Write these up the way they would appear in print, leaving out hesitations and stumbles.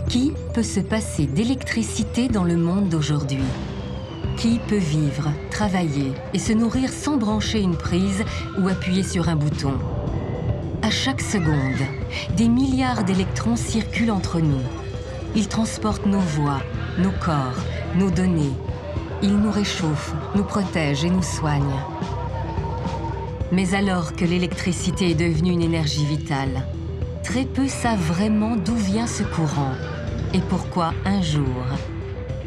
Qui peut se passer d'électricité dans le monde d'aujourd'hui? Qui peut vivre, travailler et se nourrir sans brancher une prise ou appuyer sur un bouton? À chaque seconde, des milliards d'électrons circulent entre nous. Ils transportent nos voix, nos corps, nos données. Ils nous réchauffent, nous protègent et nous soignent. Mais alors que l'électricité est devenue une énergie vitale, très peu savent vraiment d'où vient ce courant et pourquoi un jour,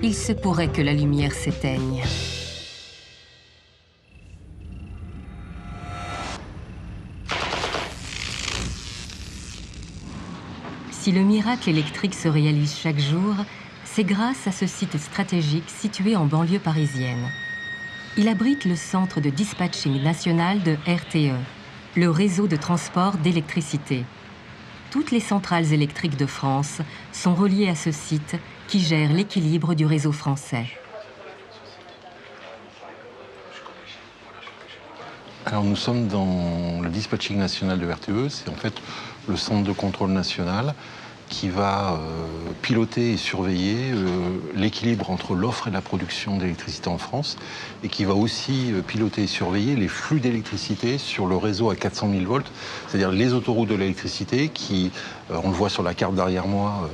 il se pourrait que la lumière s'éteigne. Si le miracle électrique se réalise chaque jour, c'est grâce à ce site stratégique situé en banlieue parisienne. Il abrite le centre de dispatching national de RTE, le réseau de transport d'électricité. Toutes les centrales électriques de France sont reliées à ce site qui gère l'équilibre du réseau français. Alors nous sommes dans le dispatching national de RTE, c'est en fait le centre de contrôle national qui va piloter et surveiller l'équilibre entre l'offre et la production d'électricité en France et qui va aussi piloter et surveiller les flux d'électricité sur le réseau à 400 000 volts, c'est-à-dire les autoroutes de l'électricité qui, on le voit sur la carte derrière moi,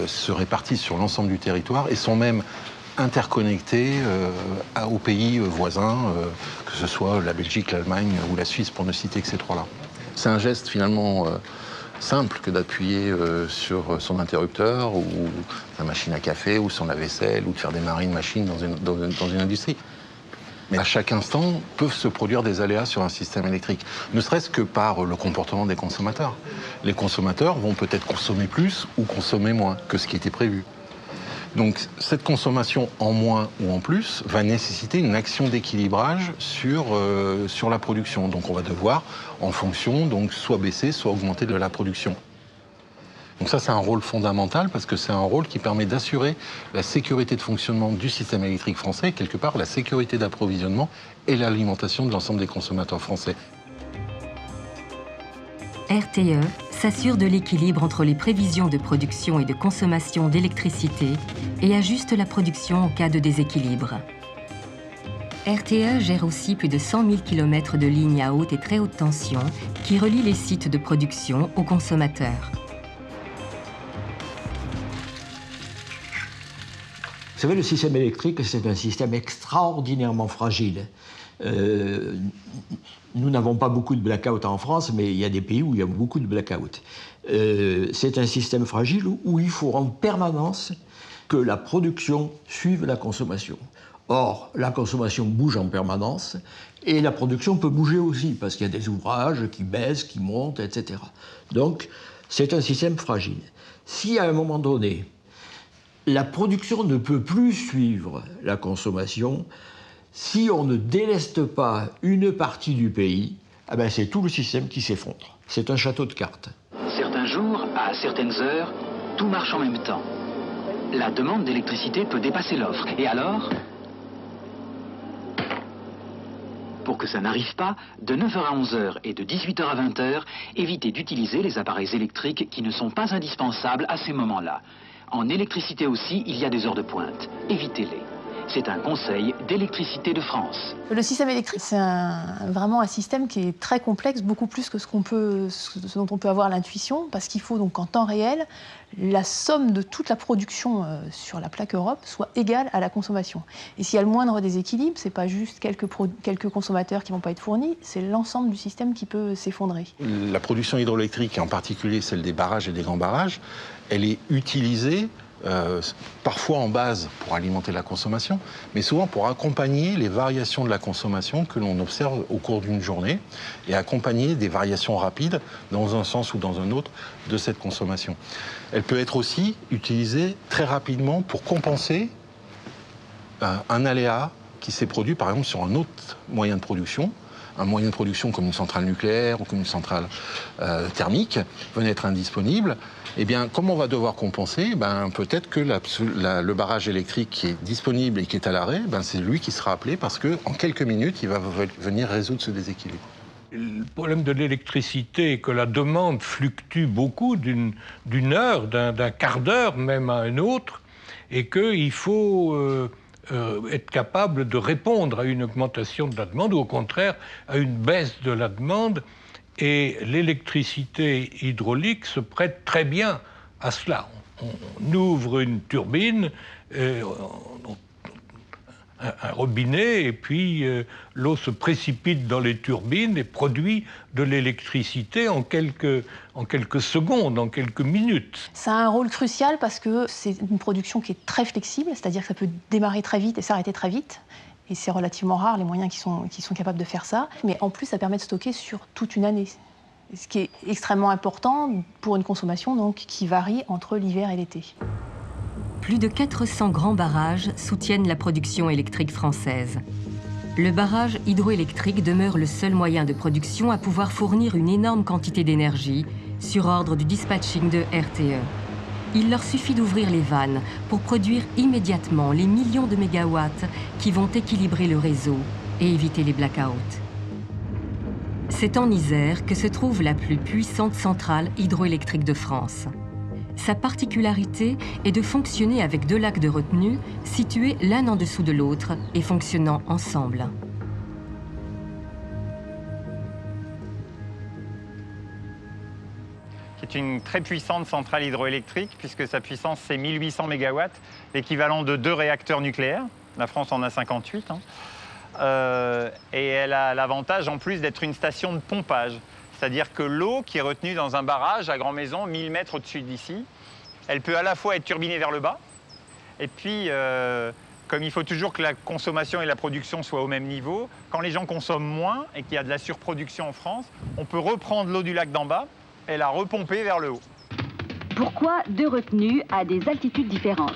se répartissent sur l'ensemble du territoire et sont même interconnectés aux pays voisins, que ce soit la Belgique, l'Allemagne ou la Suisse, pour ne citer que ces trois-là. C'est un geste finalement simple que d'appuyer sur son interrupteur ou sa machine à café ou son lave-vaisselle ou de faire démarrer une machine dans une industrie. Mais à chaque instant, peuvent se produire des aléas sur un système électrique, ne serait-ce que par le comportement des consommateurs. Les consommateurs vont peut-être consommer plus ou consommer moins que ce qui était prévu. Donc cette consommation en moins ou en plus va nécessiter une action d'équilibrage sur la production. Donc on va devoir, en fonction, donc soit baisser, soit augmenter de la production. Donc ça, c'est un rôle fondamental parce que c'est un rôle qui permet d'assurer la sécurité de fonctionnement du système électrique français et quelque part la sécurité d'approvisionnement et l'alimentation de l'ensemble des consommateurs français. RTE s'assure de l'équilibre entre les prévisions de production et de consommation d'électricité et ajuste la production en cas de déséquilibre. RTE gère aussi plus de 100 000 km de lignes à haute et très haute tension qui relient les sites de production aux consommateurs. Vous savez, le système électrique, c'est un système extraordinairement fragile. Nous n'avons pas beaucoup de blackout en France, mais il y a des pays où il y a beaucoup de blackout. C'est un système fragile où il faut en permanence que la production suive la consommation. Or, la consommation bouge en permanence et la production peut bouger aussi parce qu'il y a des ouvrages qui baissent, qui montent, etc. Donc, c'est un système fragile. Si à un moment donné, la production ne peut plus suivre la consommation, si on ne déleste pas une partie du pays, eh ben c'est tout le système qui s'effondre. C'est un château de cartes. Certains jours, à certaines heures, tout marche en même temps. La demande d'électricité peut dépasser l'offre. Et alors, pour que ça n'arrive pas, de 9h à 11h et de 18h à 20h, évitez d'utiliser les appareils électriques qui ne sont pas indispensables à ces moments-là. En électricité aussi, il y a des heures de pointe. Évitez-les. C'est un conseil d'Électricité de France. Le système électrique, c'est vraiment un système qui est très complexe, beaucoup plus que ce dont on peut avoir l'intuition, parce qu'il faut donc en temps réel, la somme de toute la production sur la plaque Europe soit égale à la consommation. Et s'il y a le moindre déséquilibre, c'est pas juste quelques consommateurs qui vont pas être fournis, c'est l'ensemble du système qui peut s'effondrer. La production hydroélectrique, et en particulier celle des barrages et des grands barrages, elle est utilisée parfois en base pour alimenter la consommation, mais souvent pour accompagner les variations de la consommation que l'on observe au cours d'une journée et accompagner des variations rapides dans un sens ou dans un autre de cette consommation. Elle peut être aussi utilisée très rapidement pour compenser un aléa qui s'est produit par exemple sur un autre moyen de production. Un moyen de production comme une centrale nucléaire ou comme une centrale thermique venait être indisponible, eh bien, comme on va devoir compenser, peut-être que le barrage électrique qui est disponible et qui est à l'arrêt, c'est lui qui sera appelé parce qu'en quelques minutes, il va venir résoudre ce déséquilibre. Le problème de l'électricité est que la demande fluctue beaucoup d'une heure, d'un quart d'heure même à un autre, et qu'il faut être capable de répondre à une augmentation de la demande, ou au contraire à une baisse de la demande. Et l'électricité hydraulique se prête très bien à cela. On ouvre une turbine, un robinet, et puis l'eau se précipite dans les turbines et produit de l'électricité en quelques secondes, en quelques minutes. Ça a un rôle crucial parce que c'est une production qui est très flexible, c'est-à-dire que ça peut démarrer très vite et s'arrêter très vite. Et c'est relativement rare les moyens qui sont capables de faire ça. Mais en plus, ça permet de stocker sur toute une année. Ce qui est extrêmement important pour une consommation donc, qui varie entre l'hiver et l'été. Plus de 400 grands barrages soutiennent la production électrique française. Le barrage hydroélectrique demeure le seul moyen de production à pouvoir fournir une énorme quantité d'énergie sur ordre du dispatching de RTE. Il leur suffit d'ouvrir les vannes pour produire immédiatement les millions de mégawatts qui vont équilibrer le réseau et éviter les blackouts. C'est en Isère que se trouve la plus puissante centrale hydroélectrique de France. Sa particularité est de fonctionner avec 2 lacs de retenue situés l'un en dessous de l'autre et fonctionnant ensemble. C'est une très puissante centrale hydroélectrique puisque sa puissance c'est 1800 MW, l'équivalent de 2 réacteurs nucléaires. La France en a 58. Et elle a l'avantage en plus d'être une station de pompage. C'est-à-dire que l'eau qui est retenue dans un barrage à Grand-Maison, 1000 mètres au-dessus d'ici, elle peut à la fois être turbinée vers le bas, et puis, comme il faut toujours que la consommation et la production soient au même niveau, quand les gens consomment moins et qu'il y a de la surproduction en France, on peut reprendre l'eau du lac d'en bas et la repomper vers le haut. Pourquoi 2 retenues à des altitudes différentes?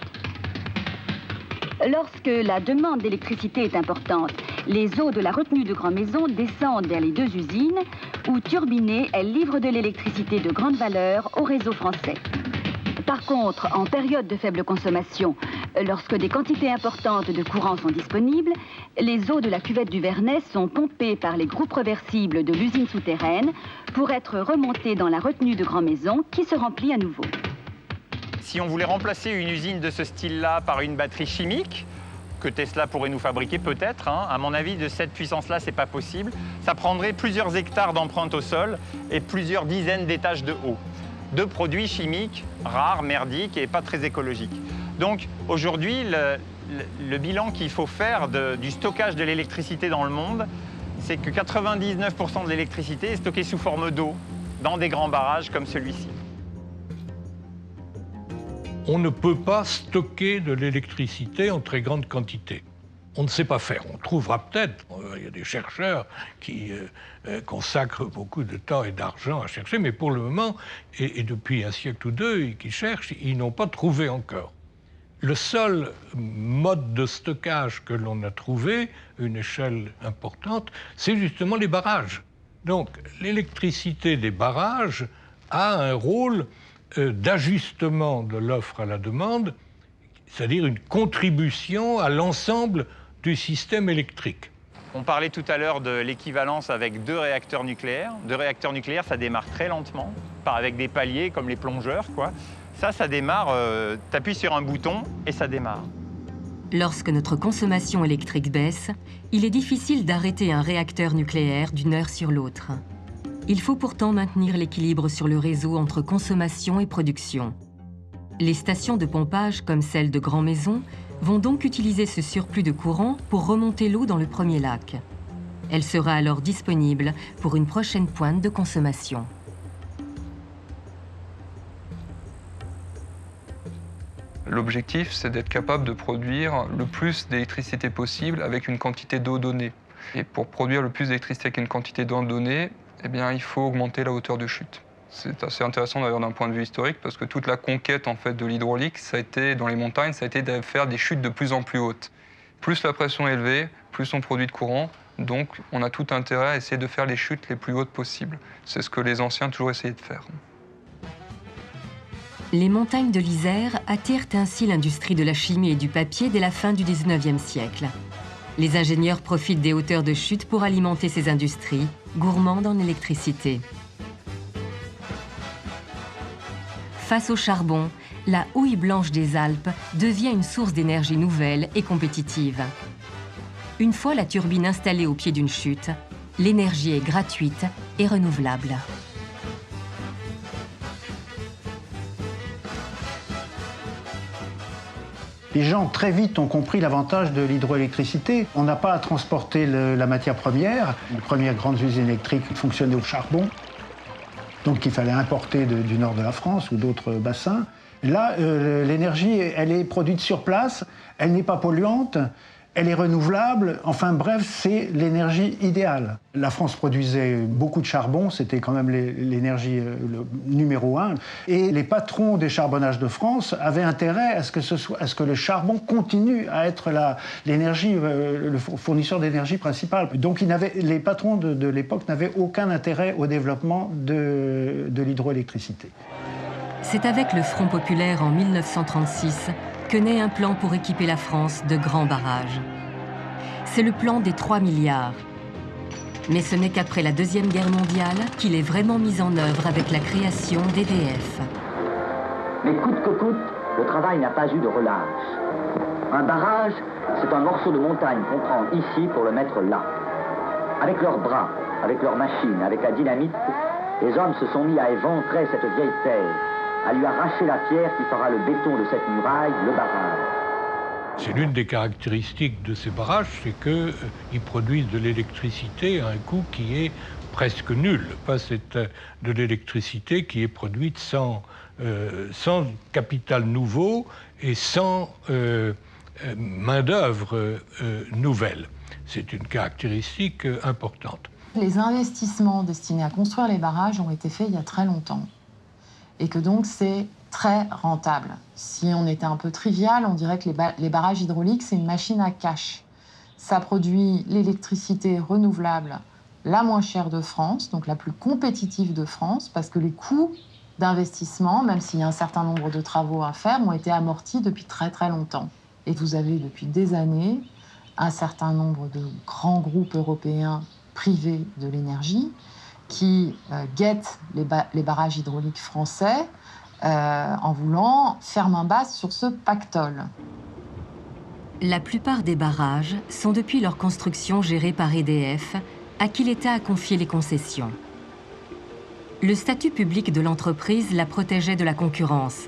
Lorsque la demande d'électricité est importante, les eaux de la retenue de Grand-Maison descendent vers les 2 usines où, turbinées, elles livrent de l'électricité de grande valeur au réseau français. Par contre, en période de faible consommation, lorsque des quantités importantes de courant sont disponibles, les eaux de la cuvette du Vernet sont pompées par les groupes reversibles de l'usine souterraine pour être remontées dans la retenue de Grand-Maison qui se remplit à nouveau. Si on voulait remplacer une usine de ce style-là par une batterie chimique, que Tesla pourrait nous fabriquer peut-être, à mon avis, de cette puissance-là, c'est pas possible. Ça prendrait plusieurs hectares d'empreintes au sol et plusieurs dizaines d'étages de haut. De produits chimiques rares, merdiques et pas très écologiques. Donc aujourd'hui, le bilan qu'il faut faire du stockage de l'électricité dans le monde, c'est que 99% de l'électricité est stockée sous forme d'eau dans des grands barrages comme celui-ci. On ne peut pas stocker de l'électricité en très grande quantité. On ne sait pas faire. On trouvera peut-être. Il y a des chercheurs qui consacrent beaucoup de temps et d'argent à chercher, mais pour le moment, et depuis un siècle ou deux, qui cherchent, ils n'ont pas trouvé encore. Le seul mode de stockage que l'on a trouvé, une échelle importante, c'est justement les barrages. Donc, l'électricité des barrages a un rôle d'ajustement de l'offre à la demande, c'est-à-dire une contribution à l'ensemble du système électrique. On parlait tout à l'heure de l'équivalence avec 2 réacteurs nucléaires. 2 réacteurs nucléaires, ça démarre très lentement, pas avec des paliers comme les plongeurs, quoi. Ça démarre, t'appuies sur un bouton et ça démarre. Lorsque notre consommation électrique baisse, il est difficile d'arrêter un réacteur nucléaire d'une heure sur l'autre. Il faut pourtant maintenir l'équilibre sur le réseau entre consommation et production. Les stations de pompage, comme celle de Grand-Maison, vont donc utiliser ce surplus de courant pour remonter l'eau dans le premier lac. Elle sera alors disponible pour une prochaine pointe de consommation. L'objectif, c'est d'être capable de produire le plus d'électricité possible avec une quantité d'eau donnée. Et pour produire le plus d'électricité avec une quantité d'eau donnée, eh bien, il faut augmenter la hauteur de chute. C'est assez intéressant d'ailleurs d'un point de vue historique parce que toute la conquête en fait, de l'hydraulique, ça a été, dans les montagnes, ça a été de faire des chutes de plus en plus hautes. Plus la pression est élevée, plus on produit de courant, donc on a tout intérêt à essayer de faire les chutes les plus hautes possibles. C'est ce que les anciens ont toujours essayé de faire. Les montagnes de l'Isère attirent ainsi l'industrie de la chimie et du papier dès la fin du XIXe siècle. Les ingénieurs profitent des hauteurs de chute pour alimenter ces industries, gourmandes en électricité. Face au charbon, la houille blanche des Alpes devient une source d'énergie nouvelle et compétitive. Une fois la turbine installée au pied d'une chute, l'énergie est gratuite et renouvelable. Les gens, très vite, ont compris l'avantage de l'hydroélectricité. On n'a pas à transporter la matière première. Les premières grandes usines électriques fonctionnaient au charbon. Donc il fallait importer du nord de la France ou d'autres bassins. Là, l'énergie, elle est produite sur place, elle n'est pas polluante, elle est renouvelable. Enfin bref, c'est l'énergie idéale. La France produisait beaucoup de charbon, c'était quand même l'énergie numéro 1. Et les patrons des charbonnages de France avaient intérêt à ce que le charbon continue à être l'énergie, le fournisseur d'énergie principal. Donc les patrons de l'époque n'avaient aucun intérêt au développement de l'hydroélectricité. C'est avec le Front populaire en 1936 que naît un plan pour équiper la France de grands barrages. C'est le plan des 3 milliards. Mais ce n'est qu'après la Deuxième Guerre mondiale qu'il est vraiment mis en œuvre avec la création d'EDF. Mais coûte que coûte, le travail n'a pas eu de relâche. Un barrage, c'est un morceau de montagne qu'on prend ici pour le mettre là. Avec leurs bras, avec leurs machines, avec la dynamite, les hommes se sont mis à éventrer cette vieille terre, à lui arracher la pierre qui fera le béton de cette muraille, le barrage. C'est l'une des caractéristiques de ces barrages, c'est qu'ils produisent de l'électricité à un coût qui est presque nul. C'est de l'électricité qui est produite sans capital nouveau et sans main-d'œuvre nouvelle. C'est une caractéristique importante. Les investissements destinés à construire les barrages ont été faits il y a très longtemps. Et que donc c'est très rentable. Si on était un peu trivial, on dirait que les barrages hydrauliques, c'est une machine à cash. Ça produit l'électricité renouvelable la moins chère de France, donc la plus compétitive de France, parce que les coûts d'investissement, même s'il y a un certain nombre de travaux à faire, ont été amortis depuis très très longtemps. Et vous avez depuis des années un certain nombre de grands groupes européens privés de l'énergie qui guettent les barrages hydrauliques français en voulant faire main basse sur ce pactole. La plupart des barrages sont depuis leur construction gérés par EDF, à qui l'État a confié les concessions. Le statut public de l'entreprise la protégeait de la concurrence.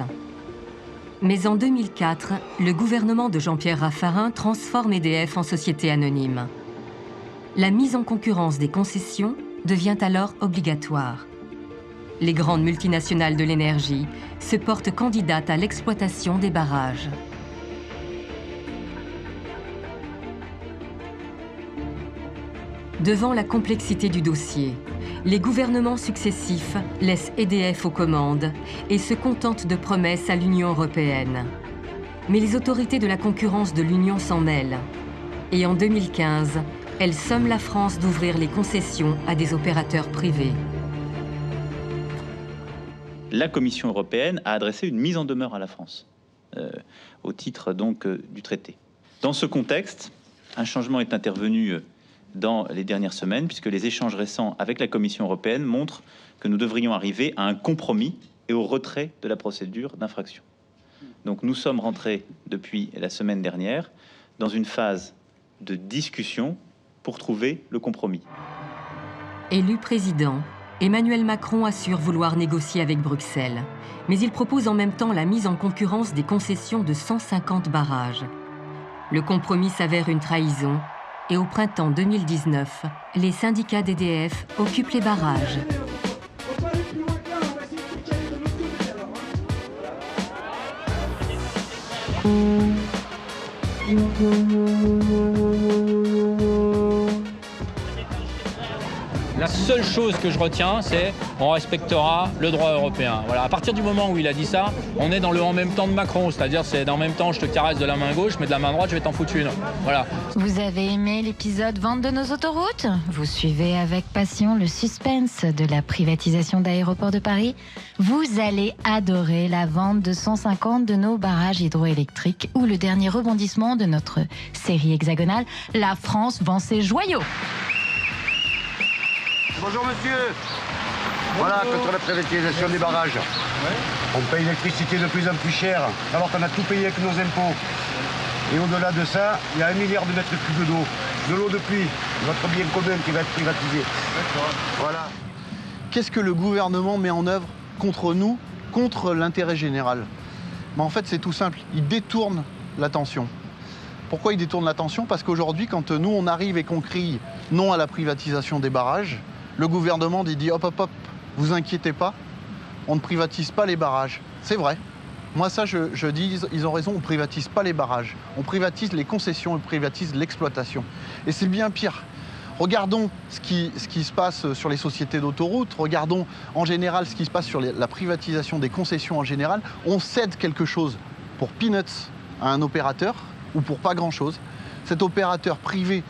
Mais en 2004, le gouvernement de Jean-Pierre Raffarin transforme EDF en société anonyme. La mise en concurrence des concessions devient alors obligatoire. Les grandes multinationales de l'énergie se portent candidates à l'exploitation des barrages. Devant la complexité du dossier, les gouvernements successifs laissent EDF aux commandes et se contentent de promesses à l'Union européenne. Mais les autorités de la concurrence de l'Union s'en mêlent. Et en 2015, elles somment la France d'ouvrir les concessions à des opérateurs privés. La Commission européenne a adressé une mise en demeure à la France, au titre donc du traité. Dans ce contexte, un changement est intervenu dans les dernières semaines, puisque les échanges récents avec la Commission européenne montrent que nous devrions arriver à un compromis et au retrait de la procédure d'infraction. Donc nous sommes rentrés depuis la semaine dernière dans une phase de discussion pour trouver le compromis. Élu président, Emmanuel Macron assure vouloir négocier avec Bruxelles, mais il propose en même temps la mise en concurrence des concessions de 150 barrages. Le compromis s'avère une trahison et au printemps 2019, les syndicats d'EDF occupent les barrages. La seule chose que je retiens, c'est on respectera le droit européen. Voilà. À partir du moment où il a dit ça, on est dans le en même temps de Macron, c'est-à-dire c'est en même temps je te caresse de la main gauche, mais de la main droite je vais t'en foutre une. Voilà. Vous avez aimé l'épisode Vente de nos autoroutes? Vous suivez avec passion le suspense de la privatisation d'Aéroports de Paris? Vous allez adorer la vente de 150 de nos barrages hydroélectriques ou le dernier rebondissement de notre série hexagonale, La France vend ses joyaux. Bonjour monsieur. Voilà, contre la privatisation des barrages. On paye l'électricité de plus en plus cher, alors qu'on a tout payé avec nos impôts. Et au-delà de ça, il y a 1 milliard de mètres cubes d'eau. De l'eau de pluie, notre bien commun qui va être privatisé. Voilà. Qu'est-ce que le gouvernement met en œuvre contre nous, contre l'intérêt général? En fait, c'est tout simple. Il détourne l'attention. Pourquoi il détourne l'attention? Parce qu'aujourd'hui, quand nous, on arrive et qu'on crie non à la privatisation des barrages, le gouvernement dit hop, hop, hop, vous inquiétez pas, on ne privatise pas les barrages. C'est vrai. Moi, ça, je dis, ils ont raison, on ne privatise pas les barrages. On privatise les concessions, on privatise l'exploitation. Et c'est bien pire. Regardons ce qui se passe sur les sociétés d'autoroutes, regardons en général ce qui se passe sur la privatisation des concessions en général. On cède quelque chose pour peanuts à un opérateur ou pour pas grand-chose. Cet opérateur privé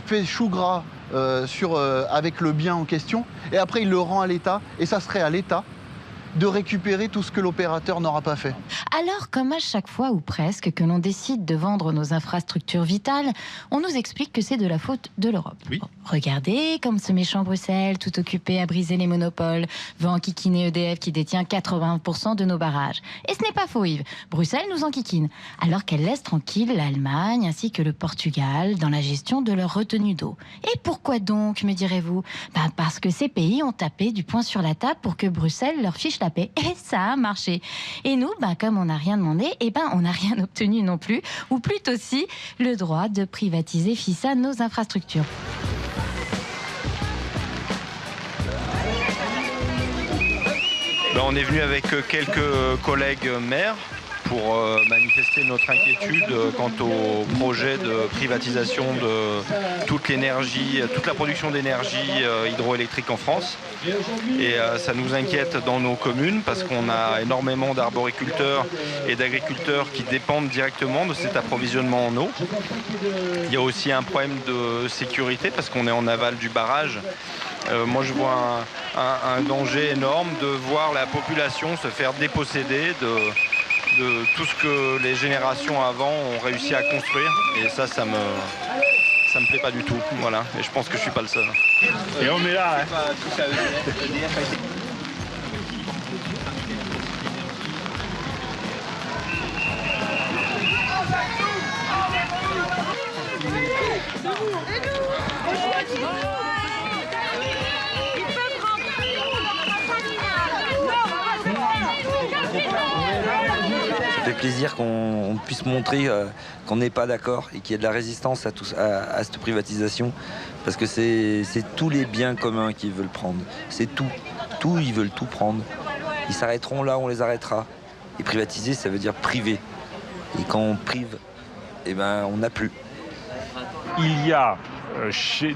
fait chou gras avec le bien en question et après il le rend à l'État et ça serait à l'État de récupérer tout ce que l'opérateur n'aura pas fait. Alors, comme à chaque fois ou presque que l'on décide de vendre nos infrastructures vitales, on nous explique que c'est de la faute de l'Europe. Oui. Regardez comme ce méchant Bruxelles, tout occupé à briser les monopoles, veut enquiquiner EDF qui détient 80% de nos barrages. Et ce n'est pas faux, Yves. Bruxelles nous enquiquine, alors qu'elle laisse tranquille l'Allemagne ainsi que le Portugal dans la gestion de leur retenue d'eau. Et pourquoi donc, me direz-vous? Parce que ces pays ont tapé du poing sur la table pour que Bruxelles leur fiche la paix. Et ça a marché. Et nous, comme on n'a rien demandé, on n'a rien obtenu non plus, ou plutôt si, le droit de privatiser FISA nos infrastructures. On est venu avec quelques collègues maires pour manifester notre inquiétude quant au projet de privatisation de toute l'énergie, toute la production d'énergie hydroélectrique en France. Et ça nous inquiète dans nos communes parce qu'on a énormément d'arboriculteurs et d'agriculteurs qui dépendent directement de cet approvisionnement en eau. Il y a aussi un problème de sécurité parce qu'on est en aval du barrage. Moi je vois un danger énorme de voir la population se faire déposséder de tout ce que les générations avant ont réussi à construire. Et ça me plaît pas du tout. Voilà. Et je pense que je suis pas le seul. Et on est là, hein. Ça fait plaisir qu'on puisse montrer qu'on n'est pas d'accord et qu'il y a de la résistance à cette privatisation parce que c'est tous les biens communs qu'ils veulent prendre. C'est tout. Ils veulent tout prendre. Ils s'arrêteront là où on les arrêtera. Et privatiser, ça veut dire priver. Et quand on prive, on n'a plus. Il y a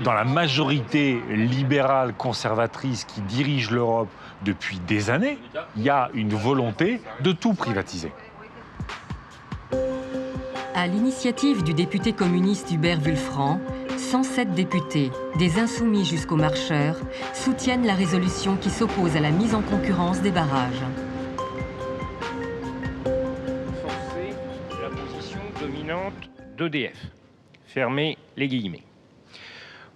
dans la majorité libérale conservatrice qui dirige l'Europe depuis des années, il y a une volonté de tout privatiser. À l'initiative du député communiste Hubert Wulfranc, 107 députés, des insoumis jusqu'aux marcheurs, soutiennent la résolution qui s'oppose à la mise en concurrence des barrages. Forcer la position dominante d'EDF. Fermez les guillemets.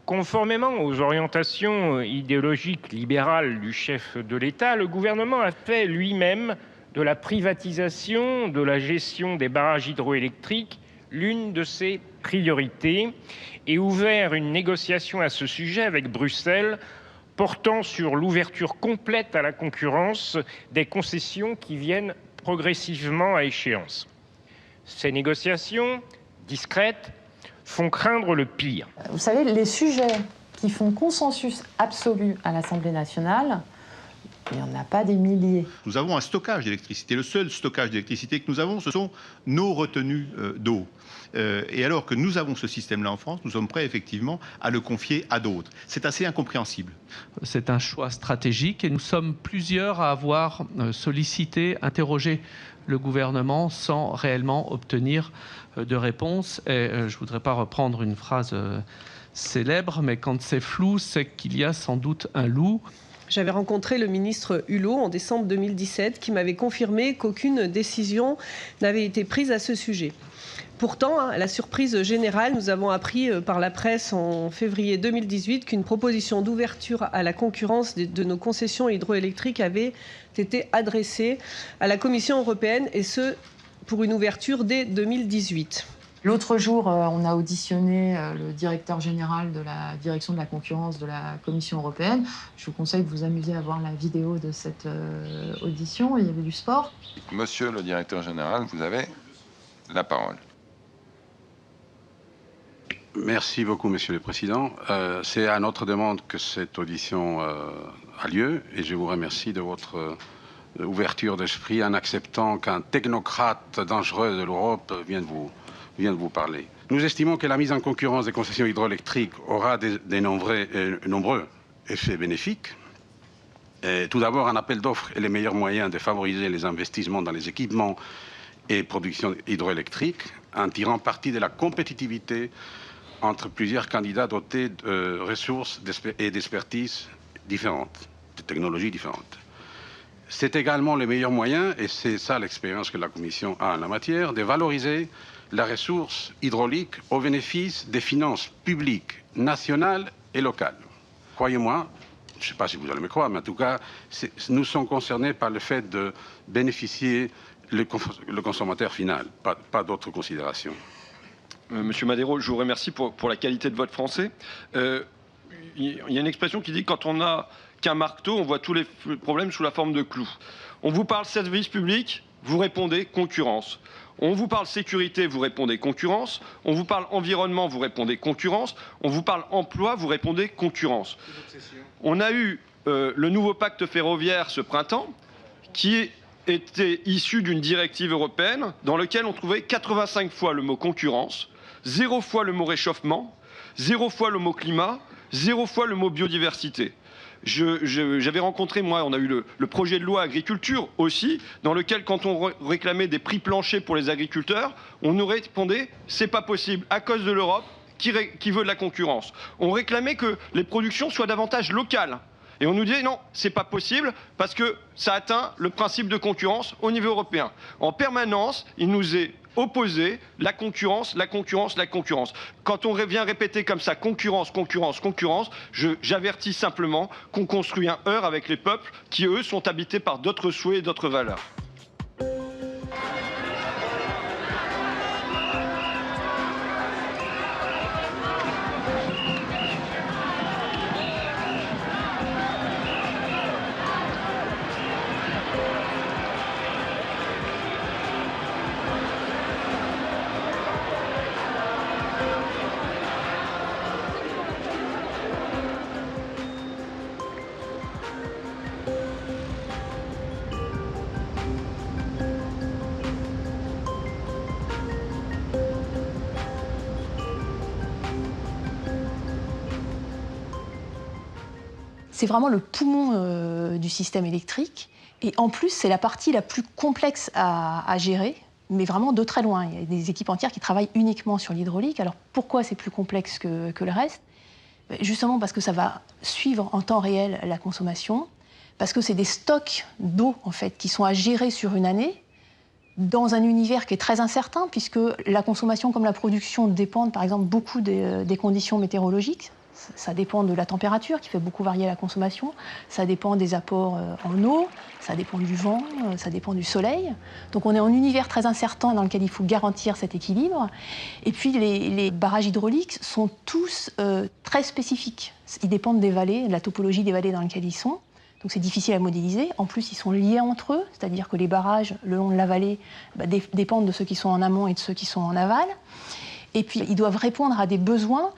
Conformément aux orientations idéologiques libérales du chef de l'État, le gouvernement a fait lui-même de la privatisation de la gestion des barrages hydroélectriques l'une de ses priorités et ouvert une négociation à ce sujet avec Bruxelles portant sur l'ouverture complète à la concurrence des concessions qui viennent progressivement à échéance. Ces négociations, discrètes, font craindre le pire. Vous savez, les sujets qui font consensus absolu à l'Assemblée nationale Il n'y en a pas des milliers. Nous avons un stockage d'électricité. Le seul stockage d'électricité que nous avons, ce sont nos retenues d'eau. Et alors que nous avons ce système-là en France, nous sommes prêts effectivement à le confier à d'autres. C'est assez incompréhensible. C'est un choix stratégique et nous sommes plusieurs à avoir sollicité, interrogé le gouvernement sans réellement obtenir de réponse. Et je ne voudrais pas reprendre une phrase célèbre, mais quand c'est flou, c'est qu'il y a sans doute un loup. J'avais rencontré le ministre Hulot en décembre 2017 qui m'avait confirmé qu'aucune décision n'avait été prise à ce sujet. Pourtant, à la surprise générale, nous avons appris par la presse en février 2018 qu'une proposition d'ouverture à la concurrence de nos concessions hydroélectriques avait été adressée à la Commission européenne, et ce, pour une ouverture dès 2018. L'autre jour, on a auditionné le directeur général de la direction de la concurrence de la Commission européenne. Je vous conseille de vous amuser à voir la vidéo de cette audition. Il y avait du sport. Monsieur le directeur général, vous avez la parole. Merci beaucoup, Monsieur le Président. C'est à notre demande que cette audition a lieu et je vous remercie de votre ouverture d'esprit en acceptant qu'un technocrate dangereux de l'Europe vienne de vous parler. Nous estimons que la mise en concurrence des concessions hydroélectriques aura des nombreux effets bénéfiques. Tout d'abord, un appel d'offres est le meilleur moyen de favoriser les investissements dans les équipements et productions hydroélectriques en tirant parti de la compétitivité entre plusieurs candidats dotés de ressources et d'expertise différentes, de technologies différentes. C'est également le meilleur moyen, et c'est ça l'expérience que la Commission a en la matière, de valoriser la ressource hydraulique au bénéfice des finances publiques, nationales et locales. Croyez-moi, je ne sais pas si vous allez me croire, mais en tout cas, nous sommes concernés par le fait de bénéficier le consommateur final, pas d'autres considérations. Monsieur Madero, je vous remercie pour la qualité de votre français. Il y a une expression qui dit que quand on n'a qu'un marteau, on voit tous les problèmes sous la forme de clous. On vous parle service public, vous répondez concurrence. On vous parle sécurité, vous répondez concurrence. On vous parle environnement, vous répondez concurrence. On vous parle emploi, vous répondez concurrence. On a eu le nouveau pacte ferroviaire ce printemps qui était issu d'une directive européenne dans lequel on trouvait 85 fois le mot concurrence, 0 fois le mot réchauffement, 0 fois le mot climat, 0 fois le mot biodiversité. J'avais rencontré, moi, on a eu le projet de loi agriculture aussi, dans lequel, quand on réclamait des prix planchers pour les agriculteurs, on nous répondait « c'est pas possible, à cause de l'Europe qui veut de la concurrence ». On réclamait que les productions soient davantage locales. Et on nous disait non, c'est pas possible parce que ça atteint le principe de concurrence au niveau européen. En permanence, il nous est opposé la concurrence, la concurrence, la concurrence. Quand on vient répéter comme ça concurrence, concurrence, concurrence, j'avertis simplement qu'on construit un heurt avec les peuples qui, eux, sont habités par d'autres souhaits et d'autres valeurs. C'est vraiment le poumon du système électrique. Et en plus, c'est la partie la plus complexe à gérer, mais vraiment de très loin. Il y a des équipes entières qui travaillent uniquement sur l'hydraulique. Alors pourquoi c'est plus complexe que le reste? Justement parce que ça va suivre en temps réel la consommation, parce que c'est des stocks d'eau en fait, qui sont à gérer sur une année, dans un univers qui est très incertain, puisque la consommation comme la production dépendent par exemple beaucoup des conditions météorologiques. Ça dépend de la température qui fait beaucoup varier la consommation, ça dépend des apports en eau, ça dépend du vent, ça dépend du soleil. Donc on est en univers très incertain dans lequel il faut garantir cet équilibre. Et puis les barrages hydrauliques sont tous très spécifiques. Ils dépendent des vallées, de la topologie des vallées dans lesquelles ils sont. Donc c'est difficile à modéliser. En plus, ils sont liés entre eux, c'est-à-dire que les barrages le long de la vallée dépendent de ceux qui sont en amont et de ceux qui sont en aval. Et puis ils doivent répondre à des besoins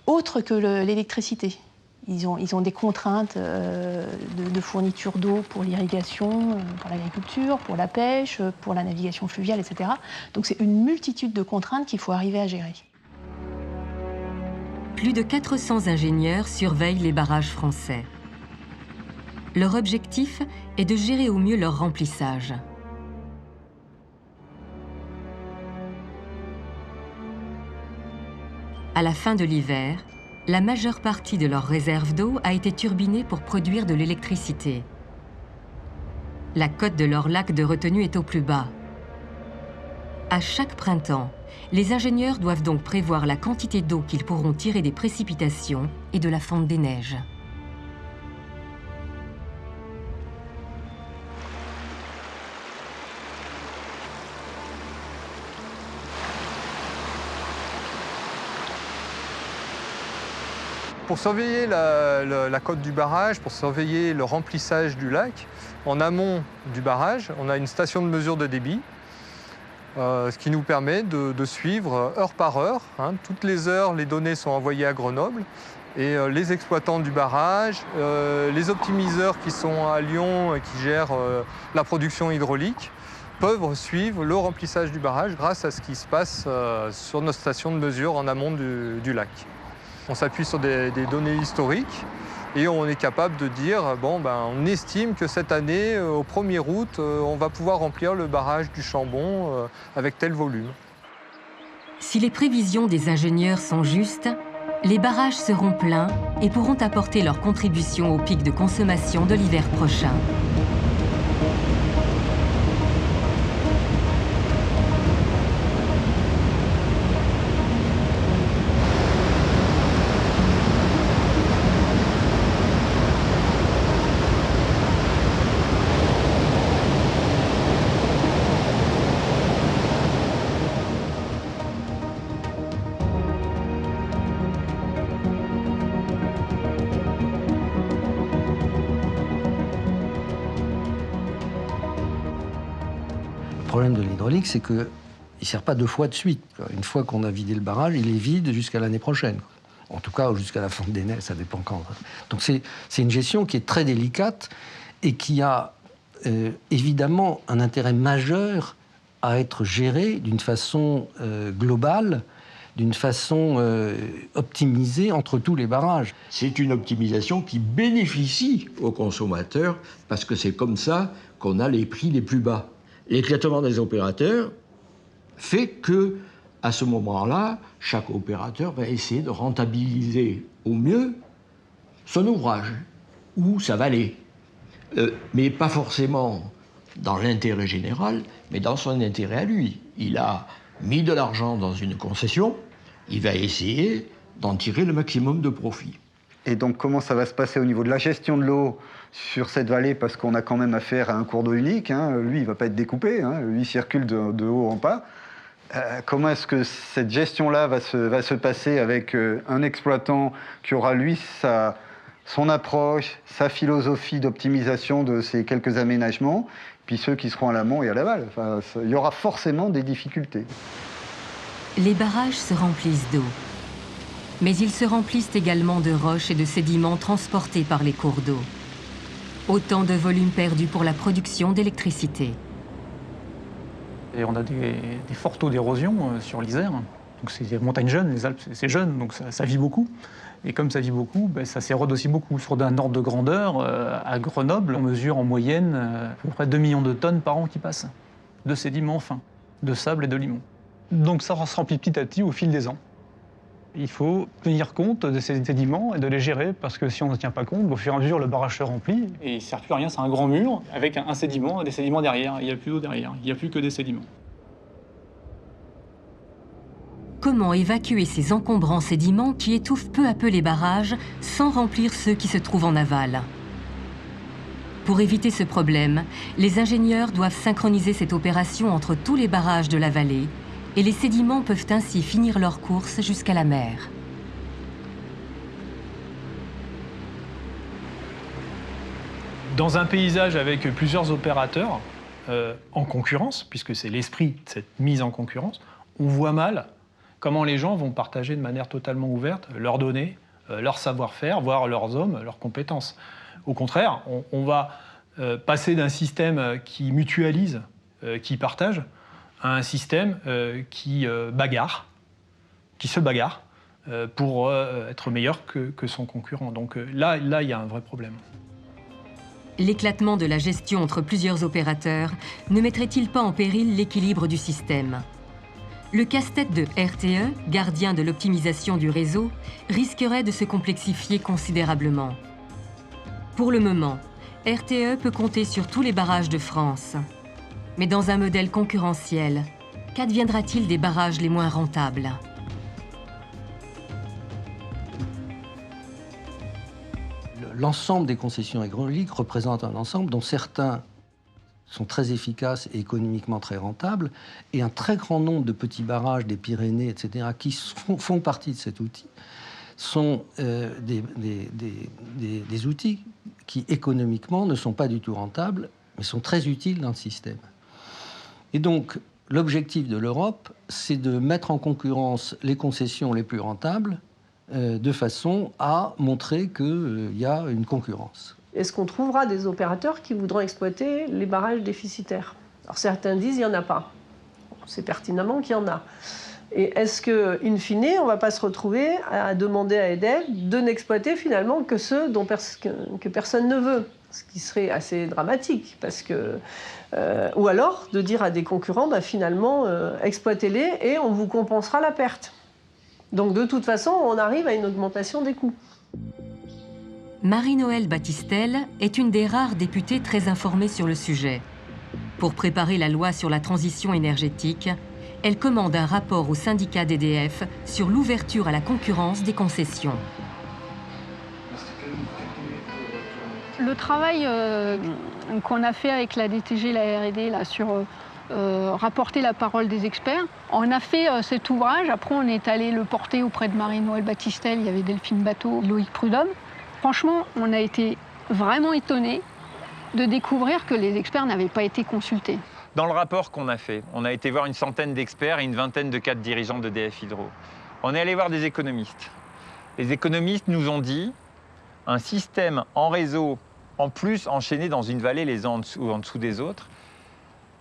autre que l'électricité. Ils ont des contraintes de fourniture d'eau pour l'irrigation, pour l'agriculture, pour la pêche, pour la navigation fluviale, etc. Donc c'est une multitude de contraintes qu'il faut arriver à gérer. Plus de 400 ingénieurs surveillent les barrages français. Leur objectif est de gérer au mieux leur remplissage. À la fin de l'hiver, la majeure partie de leur réserve d'eau a été turbinée pour produire de l'électricité. La cote de leur lac de retenue est au plus bas. À chaque printemps, les ingénieurs doivent donc prévoir la quantité d'eau qu'ils pourront tirer des précipitations et de la fonte des neiges. Pour surveiller la cote du barrage, pour surveiller le remplissage du lac, en amont du barrage, on a une station de mesure de débit, ce qui nous permet de suivre heure par heure. Toutes les heures, les données sont envoyées à Grenoble et les exploitants du barrage, les optimiseurs qui sont à Lyon et qui gèrent la production hydraulique, peuvent suivre le remplissage du barrage grâce à ce qui se passe sur nos stations de mesure en amont du lac. On s'appuie sur des données historiques et on est capable de dire, on estime que cette année, au 1er août, on va pouvoir remplir le barrage du Chambon avec tel volume. Si les prévisions des ingénieurs sont justes, les barrages seront pleins et pourront apporter leur contribution au pic de consommation de l'hiver prochain. Le problème de l'hydraulique, c'est qu'il ne sert pas 2 fois de suite. Une fois qu'on a vidé le barrage, il est vide jusqu'à l'année prochaine. En tout cas, jusqu'à la fonte des neiges, ça dépend quand. Donc c'est une gestion qui est très délicate et qui a évidemment un intérêt majeur à être gérée d'une façon globale, d'une façon optimisée entre tous les barrages. C'est une optimisation qui bénéficie aux consommateurs parce que c'est comme ça qu'on a les prix les plus bas. L'éclatement des opérateurs fait que, à ce moment-là, chaque opérateur va essayer de rentabiliser au mieux son ouvrage ou sa vallée. Mais pas forcément dans l'intérêt général, mais dans son intérêt à lui. Il a mis de l'argent dans une concession, il va essayer d'en tirer le maximum de profit. Et donc, comment ça va se passer au niveau de la gestion de l'eau sur cette vallée, parce qu'on a quand même affaire à un cours d'eau unique. Lui, il ne va pas être découpé. Lui, il circule de haut en bas. Comment est-ce que cette gestion-là va se passer avec un exploitant qui aura, lui, son approche, sa philosophie d'optimisation de ces quelques aménagements, puis ceux qui seront à l'amont et à l'aval. Il y aura forcément des difficultés. Les barrages se remplissent d'eau. Mais ils se remplissent également de roches et de sédiments transportés par les cours d'eau. Autant de volume perdu pour la production d'électricité. Et on a des forts taux d'érosion sur l'Isère. Donc c'est des montagnes jeunes, les Alpes c'est jeune, donc ça vit beaucoup. Et comme ça vit beaucoup, ça s'érode aussi beaucoup. Sur d'un ordre de grandeur, à Grenoble, on mesure en moyenne à peu près 2 millions de tonnes par an qui passent, de sédiments fins, de sable et de limon. Donc ça se remplit petit à petit au fil des ans. Il faut tenir compte de ces sédiments et de les gérer, parce que si on ne tient pas compte, au fur et à mesure, le barrage se remplit et il ne sert plus à rien, c'est un grand mur avec un sédiment et des sédiments derrière. Il n'y a plus d'eau derrière, il n'y a plus que des sédiments. Comment évacuer ces encombrants sédiments qui étouffent peu à peu les barrages sans remplir ceux qui se trouvent en aval? Pour éviter ce problème, les ingénieurs doivent synchroniser cette opération entre tous les barrages de la vallée, et les sédiments peuvent ainsi finir leur course jusqu'à la mer. Dans un paysage avec plusieurs opérateurs en concurrence, puisque c'est l'esprit de cette mise en concurrence, on voit mal comment les gens vont partager de manière totalement ouverte leurs données, leur savoir-faire, voire leurs hommes, leurs compétences. Au contraire, on va passer d'un système qui mutualise, qui partage, à un système qui se bagarre pour être meilleur que son concurrent. Donc là, il y a un vrai problème. L'éclatement de la gestion entre plusieurs opérateurs ne mettrait-il pas en péril l'équilibre du système ? Le casse-tête de RTE, gardien de l'optimisation du réseau, risquerait de se complexifier considérablement. Pour le moment, RTE peut compter sur tous les barrages de France. Mais dans un modèle concurrentiel, qu'adviendra-t-il des barrages les moins rentables ? L'ensemble des concessions hydrauliques représente un ensemble dont certains sont très efficaces et économiquement très rentables, et un très grand nombre de petits barrages des Pyrénées, etc., qui font partie de cet outil, sont des outils qui, économiquement, ne sont pas du tout rentables, mais sont très utiles dans le système. Et donc, l'objectif de l'Europe, c'est de mettre en concurrence les concessions les plus rentables, de façon à montrer qu'il y a une concurrence. Est-ce qu'on trouvera des opérateurs qui voudront exploiter les barrages déficitaires? Alors certains disent qu'il n'y en a pas. On sait pertinemment qu'il y en a. Et est-ce qu'in fine, on ne va pas se retrouver à demander à EDF de n'exploiter finalement que ceux que personne ne veut? Ce qui serait assez dramatique, parce que... ou alors de dire à des concurrents, finalement, exploitez-les et on vous compensera la perte. Donc de toute façon, on arrive à une augmentation des coûts. Marie-Noëlle Battistel est une des rares députées très informées sur le sujet. Pour préparer la loi sur la transition énergétique, elle commande un rapport au syndicat d'EDF sur l'ouverture à la concurrence des concessions. Le travail qu'on a fait avec la DTG, la R&D, là, sur rapporter la parole des experts, on a fait cet ouvrage. Après, on est allé le porter auprès de Marie-Noëlle Battistel. Il y avait Delphine Bateau, Loïc Prudhomme. Franchement, on a été vraiment étonnés de découvrir que les experts n'avaient pas été consultés. Dans le rapport qu'on a fait, on a été voir une centaine d'experts et une vingtaine de cadres dirigeants d'EDF Hydro. On est allé voir des économistes. Les économistes nous ont dit un système en réseau, en plus enchaîné dans une vallée les uns en dessous des autres,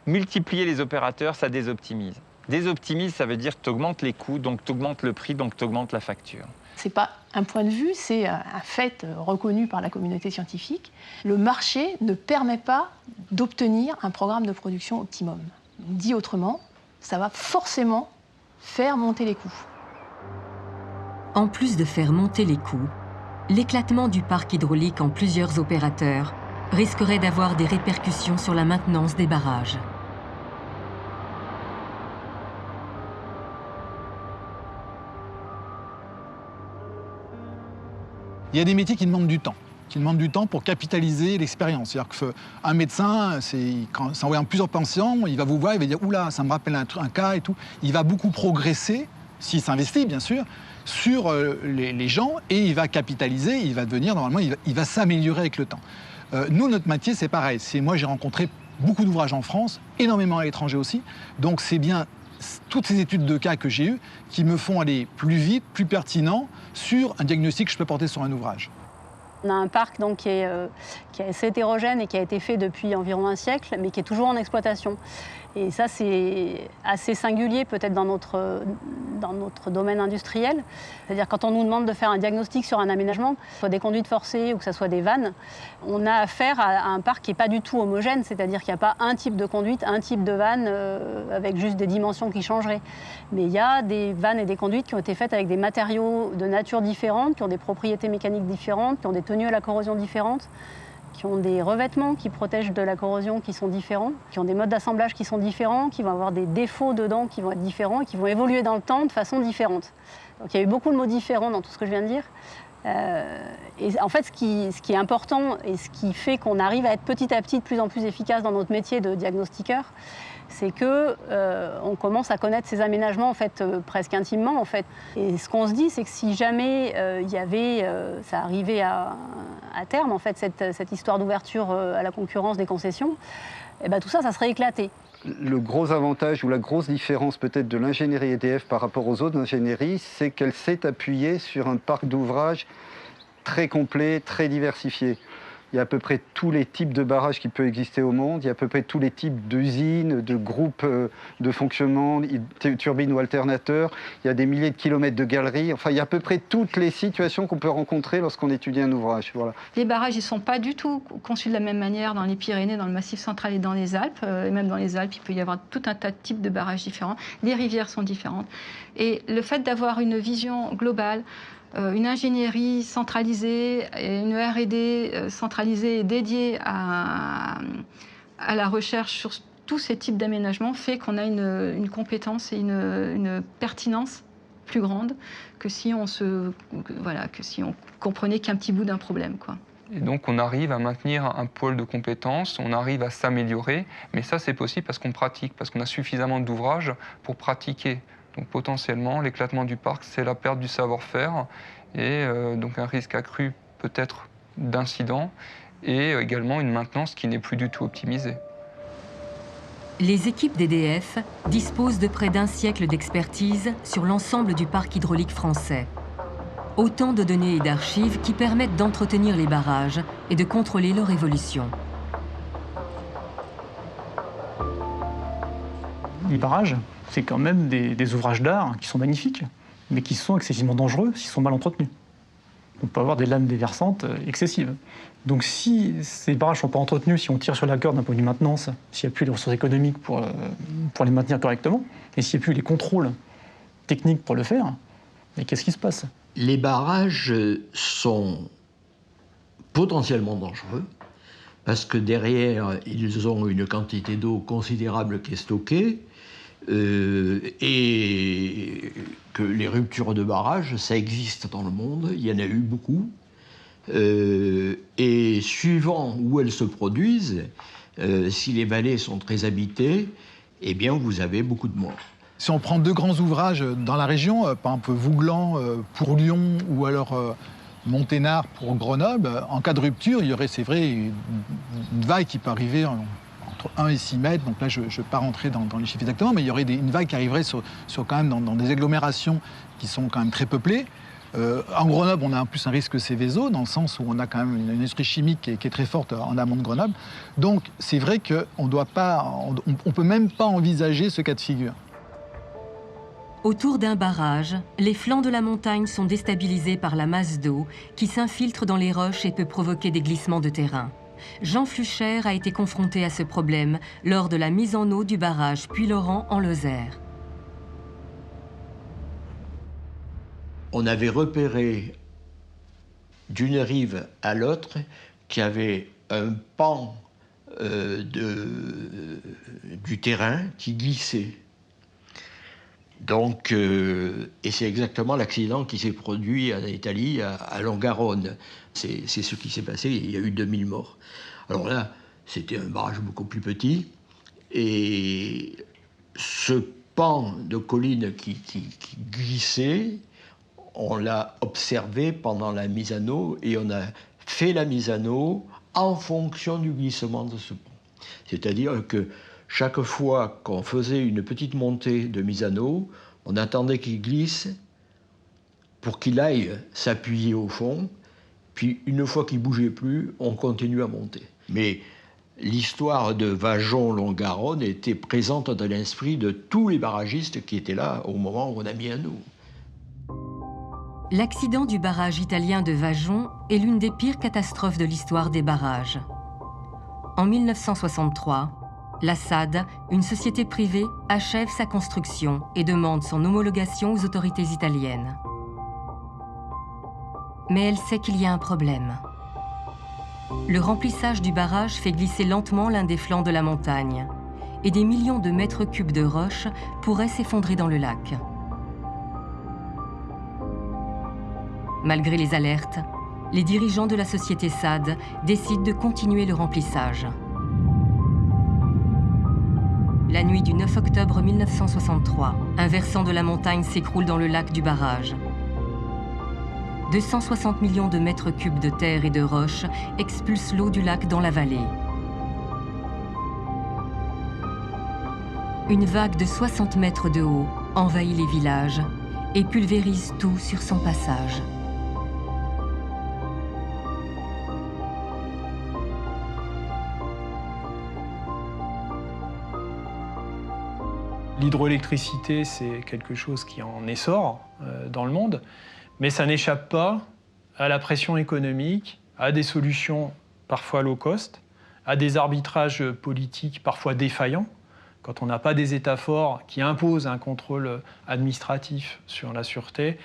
multiplier les opérateurs, ça désoptimise. Désoptimise, ça veut dire que tu augmentes les coûts, donc tu augmentes le prix, donc tu augmentes la facture. Ce n'est pas un point de vue, c'est un fait reconnu par la communauté scientifique. Le marché ne permet pas d'obtenir un programme de production optimum. Dit autrement, ça va forcément faire monter les coûts. En plus de faire monter les coûts, l'éclatement du parc hydraulique en plusieurs opérateurs risquerait d'avoir des répercussions sur la maintenance des barrages. Il y a des métiers qui demandent du temps, pour capitaliser l'expérience. C'est-à-dire qu'un médecin, quand ça envoie plusieurs patients, il va vous voir, il va dire « Oula, ça me rappelle un cas et tout ». Il va beaucoup progresser, s'il s'investit bien sûr, sur les gens, et il va capitaliser, il va devenir, normalement, il va s'améliorer avec le temps. Nous, notre métier, c'est pareil. Moi, j'ai rencontré beaucoup d'ouvrages en France, énormément à l'étranger aussi, donc c'est bien toutes ces études de cas que j'ai eues qui me font aller plus vite, plus pertinent sur un diagnostic que je peux porter sur un ouvrage. On a un parc donc, qui est assez hétérogène et qui a été fait depuis environ un siècle, mais qui est toujours en exploitation. Et ça, c'est assez singulier peut-être dans notre domaine industriel. C'est-à-dire quand on nous demande de faire un diagnostic sur un aménagement, que ce soit des conduites forcées ou que ce soit des vannes, on a affaire à un parc qui n'est pas du tout homogène, c'est-à-dire qu'il n'y a pas un type de conduite, un type de vanne avec juste des dimensions qui changeraient. Mais il y a des vannes et des conduites qui ont été faites avec des matériaux de nature différente, qui ont des propriétés mécaniques différentes, qui ont des tenues à la corrosion différentes, qui ont des revêtements qui protègent de la corrosion qui sont différents, qui ont des modes d'assemblage qui sont différents, qui vont avoir des défauts dedans qui vont être différents et qui vont évoluer dans le temps de façon différente. Donc il y a eu beaucoup de mots différents dans tout ce que je viens de dire. Et en fait, ce qui est important et ce qui fait qu'on arrive à être petit à petit de plus en plus efficace dans notre métier de diagnostiqueur, c'est que on commence à connaître ces aménagements en fait presque intimement en fait. Et ce qu'on se dit, c'est que si jamais ça arrivait à terme en fait cette histoire d'ouverture à la concurrence des concessions, et ben tout ça, ça serait éclaté. Le gros avantage ou la grosse différence peut-être de l'ingénierie EDF par rapport aux autres ingénieries, c'est qu'elle s'est appuyée sur un parc d'ouvrages très complet, très diversifié. Il y a à peu près tous les types de barrages qui peuvent exister au monde, il y a à peu près tous les types d'usines, de groupes de fonctionnement, turbines ou alternateurs, il y a des milliers de kilomètres de galeries, enfin il y a à peu près toutes les situations qu'on peut rencontrer lorsqu'on étudie un ouvrage. Voilà. Les barrages, ils ne sont pas du tout conçus de la même manière dans les Pyrénées, dans le Massif central et dans les Alpes. Et même dans les Alpes, il peut y avoir tout un tas de types de barrages différents. Les rivières sont différentes. Et le fait d'avoir une vision globale, une ingénierie centralisée, une R&D centralisée et dédiée à la recherche sur tous ces types d'aménagements fait qu'on a une compétence et une pertinence plus grande que si on comprenait qu'un petit bout d'un problème, quoi. Et donc on arrive à maintenir un pôle de compétences, on arrive à s'améliorer, mais ça c'est possible parce qu'on pratique, parce qu'on a suffisamment d'ouvrages pour pratiquer. Donc potentiellement, l'éclatement du parc, c'est la perte du savoir-faire et donc un risque accru peut-être d'incidents et également une maintenance qui n'est plus du tout optimisée. Les équipes d'EDF disposent de près d'un siècle d'expertise sur l'ensemble du parc hydraulique français. Autant de données et d'archives qui permettent d'entretenir les barrages et de contrôler leur évolution. Les barrages, c'est quand même des ouvrages d'art qui sont magnifiques, mais qui sont excessivement dangereux s'ils sont mal entretenus. On peut avoir des lames déversantes excessives. Donc si ces barrages ne sont pas entretenus, si on tire sur la corde d'un point de vue maintenance, s'il n'y a plus les ressources économiques pour les maintenir correctement, et s'il n'y a plus les contrôles techniques pour le faire, mais qu'est-ce qui se passe? Les barrages sont potentiellement dangereux, parce que derrière, ils ont une quantité d'eau considérable qui est stockée, et que les ruptures de barrage, ça existe dans le monde, il y en a eu beaucoup. Et suivant où elles se produisent, si les vallées sont très habitées, eh bien vous avez beaucoup de morts. Si on prend deux grands ouvrages dans la région, par exemple Vouglan pour Lyon ou alors Monténard pour Grenoble, en cas de rupture, il y aurait, c'est vrai, une vague qui peut arriver entre 1 et 6 mètres. Donc là, je ne vais pas rentrer dans les chiffres exactement, mais il y aurait une vague qui arriverait quand même dans des agglomérations qui sont quand même très peuplées. En Grenoble, on a en plus un risque Céveso, dans le sens où on a quand même une industrie chimique qui est très forte en amont de Grenoble. Donc c'est vrai qu'on ne peut même pas envisager ce cas de figure. Autour d'un barrage, les flancs de la montagne sont déstabilisés par la masse d'eau qui s'infiltre dans les roches et peut provoquer des glissements de terrain. Jean Flucher a été confronté à ce problème lors de la mise en eau du barrage Puylaurent en Lozère. On avait repéré d'une rive à l'autre qu'il y avait un pan du terrain qui glissait. Donc, et c'est exactement l'accident qui s'est produit en Italie, à Longarone. C'est ce qui s'est passé, il y a eu 2000 morts. Alors là, c'était un barrage beaucoup plus petit, et ce pan de colline qui glissait, on l'a observé pendant la mise à eau, et on a fait la mise à eau en fonction du glissement de ce pont. C'est-à-dire que chaque fois qu'on faisait une petite montée de mise à eau, on attendait qu'il glisse pour qu'il aille s'appuyer au fond, puis une fois qu'il ne bougeait plus, on continue à monter. Mais l'histoire de Vajon-Longarone était présente dans l'esprit de tous les barragistes qui étaient là au moment où on a mis à eau. L'accident du barrage italien de Vajon est l'une des pires catastrophes de l'histoire des barrages. En 1963, la SAD, une société privée, achève sa construction et demande son homologation aux autorités italiennes. Mais elle sait qu'il y a un problème. Le remplissage du barrage fait glisser lentement l'un des flancs de la montagne et des millions de mètres cubes de roches pourraient s'effondrer dans le lac. Malgré les alertes, les dirigeants de la société SAD décident de continuer le remplissage. La nuit du 9 octobre 1963, un versant de la montagne s'écroule dans le lac du barrage. 260 millions de mètres cubes de terre et de roches expulsent l'eau du lac dans la vallée. Une vague de 60 mètres de haut envahit les villages et pulvérise tout sur son passage. L'hydroélectricité, c'est quelque chose qui est en essor dans le monde, mais ça n'échappe pas à la pression économique, à des solutions parfois low cost, à des arbitrages politiques parfois défaillants. Quand on n'a pas des États forts qui imposent un contrôle administratif sur la sûreté,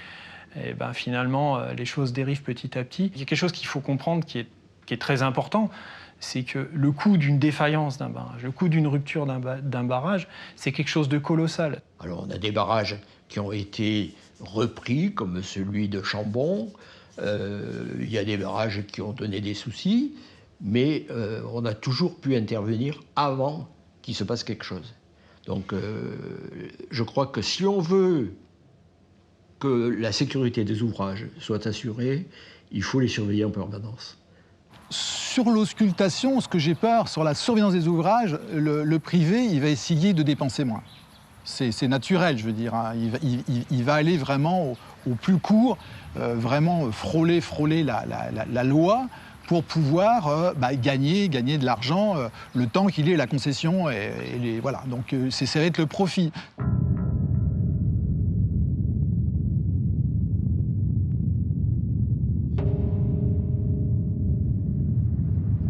et ben finalement, les choses dérivent petit à petit. Il y a quelque chose qu'il faut comprendre qui est très important, c'est que le coût d'une défaillance d'un barrage, le coût d'une rupture d'un barrage, c'est quelque chose de colossal. Alors on a des barrages qui ont été repris, comme celui de Chambon. Il y a des barrages qui ont donné des soucis, mais on a toujours pu intervenir avant qu'il se passe quelque chose. Donc je crois que si on veut que la sécurité des ouvrages soit assurée, il faut les surveiller en permanence. Sur l'auscultation, ce que j'ai peur, sur la surveillance des ouvrages, le privé, il va essayer de dépenser moins. C'est naturel, je veux dire. Hein. Il va aller vraiment au plus court, vraiment frôler la loi pour pouvoir gagner de l'argent le temps qu'il ait la concession. Voilà. Donc ça va être le profit.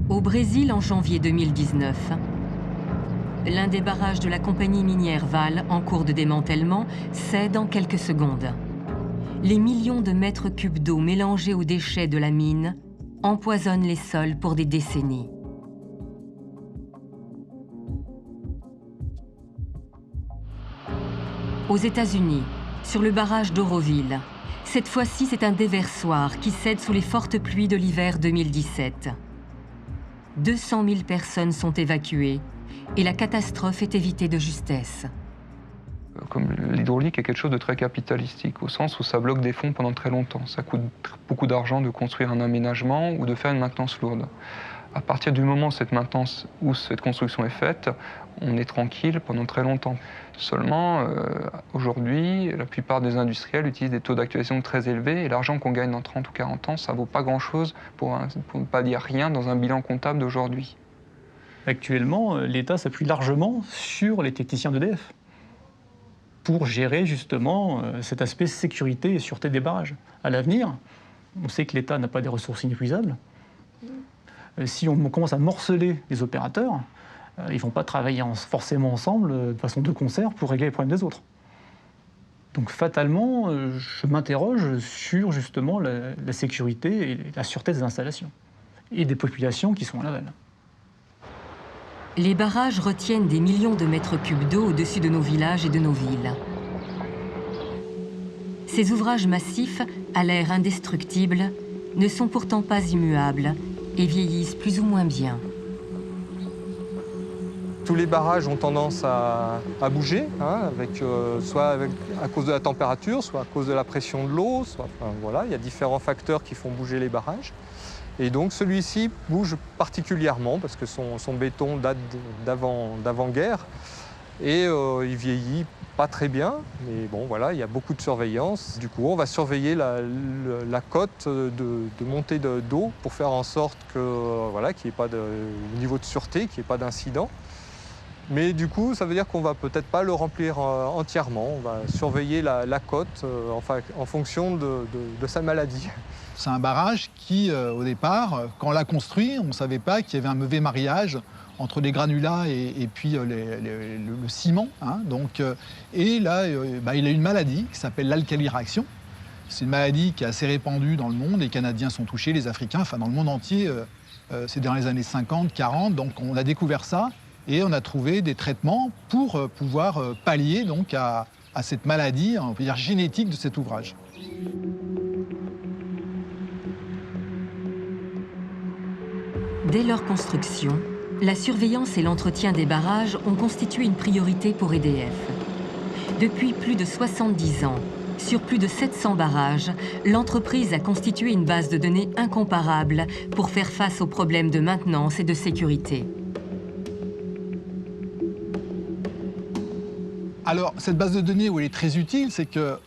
Au Brésil, en janvier 2019, l'un des barrages de la compagnie minière Vale, en cours de démantèlement, cède en quelques secondes. Les millions de mètres cubes d'eau mélangés aux déchets de la mine empoisonnent les sols pour des décennies. Aux États-Unis, sur le barrage d'Oroville, cette fois-ci, c'est un déversoir qui cède sous les fortes pluies de l'hiver 2017. 200 000 personnes sont évacuées et la catastrophe est évitée de justesse. Comme l'hydraulique est quelque chose de très capitalistique, au sens où ça bloque des fonds pendant très longtemps. Ça coûte beaucoup d'argent de construire un aménagement ou de faire une maintenance lourde. À partir du moment où cette maintenance ou cette construction est faite, on est tranquille pendant très longtemps. Seulement, aujourd'hui, la plupart des industriels utilisent des taux d'actualisation très élevés et l'argent qu'on gagne dans 30 ou 40 ans, ça ne vaut pas grand-chose, pour ne pas dire rien, dans un bilan comptable d'aujourd'hui. Actuellement, l'État s'appuie largement sur les techniciens d'EDF pour gérer justement cet aspect sécurité et sûreté des barrages. À l'avenir, on sait que l'État n'a pas des ressources inépuisables. Si on commence à morceler les opérateurs, ils ne vont pas travailler forcément ensemble, de façon de concert, pour régler les problèmes des autres. Donc fatalement, je m'interroge sur justement la sécurité et la sûreté des installations et des populations qui sont à l'aval. Les barrages retiennent des millions de mètres cubes d'eau au-dessus de nos villages et de nos villes. Ces ouvrages massifs, à l'air indestructible, ne sont pourtant pas immuables et vieillissent plus ou moins bien. Tous les barrages ont tendance à bouger, hein, soit à cause de la température, soit à cause de la pression de l'eau. Voilà, il y a différents facteurs qui font bouger les barrages. Et donc celui-ci bouge particulièrement parce que son béton date d'avant-guerre et il vieillit pas très bien. Mais bon, voilà, il y a beaucoup de surveillance. Du coup, on va surveiller la cote de montée d'eau pour faire en sorte que, voilà, qu'il n'y ait pas de niveau de sûreté, qu'il n'y ait pas d'incident. Mais du coup, ça veut dire qu'on va peut-être pas le remplir entièrement. On va surveiller la cote en fonction de sa maladie. C'est un barrage qui, au départ, quand on l'a construit, on ne savait pas qu'il y avait un mauvais mariage entre les granulats et puis le ciment. Hein, et là, il a une maladie qui s'appelle l'alcali-réaction. C'est une maladie qui est assez répandue dans le monde. Les Canadiens sont touchés, les Africains, enfin dans le monde entier. C'est dans les années 50, 40. Donc on a découvert ça. Et on a trouvé des traitements pour pouvoir pallier donc, à cette maladie, on peut dire, génétique de cet ouvrage. Dès leur construction, la surveillance et l'entretien des barrages ont constitué une priorité pour EDF. Depuis plus de 70 ans, sur plus de 700 barrages, l'entreprise a constitué une base de données incomparable pour faire face aux problèmes de maintenance et de sécurité. Alors, cette base de données où elle est très utile, c'est que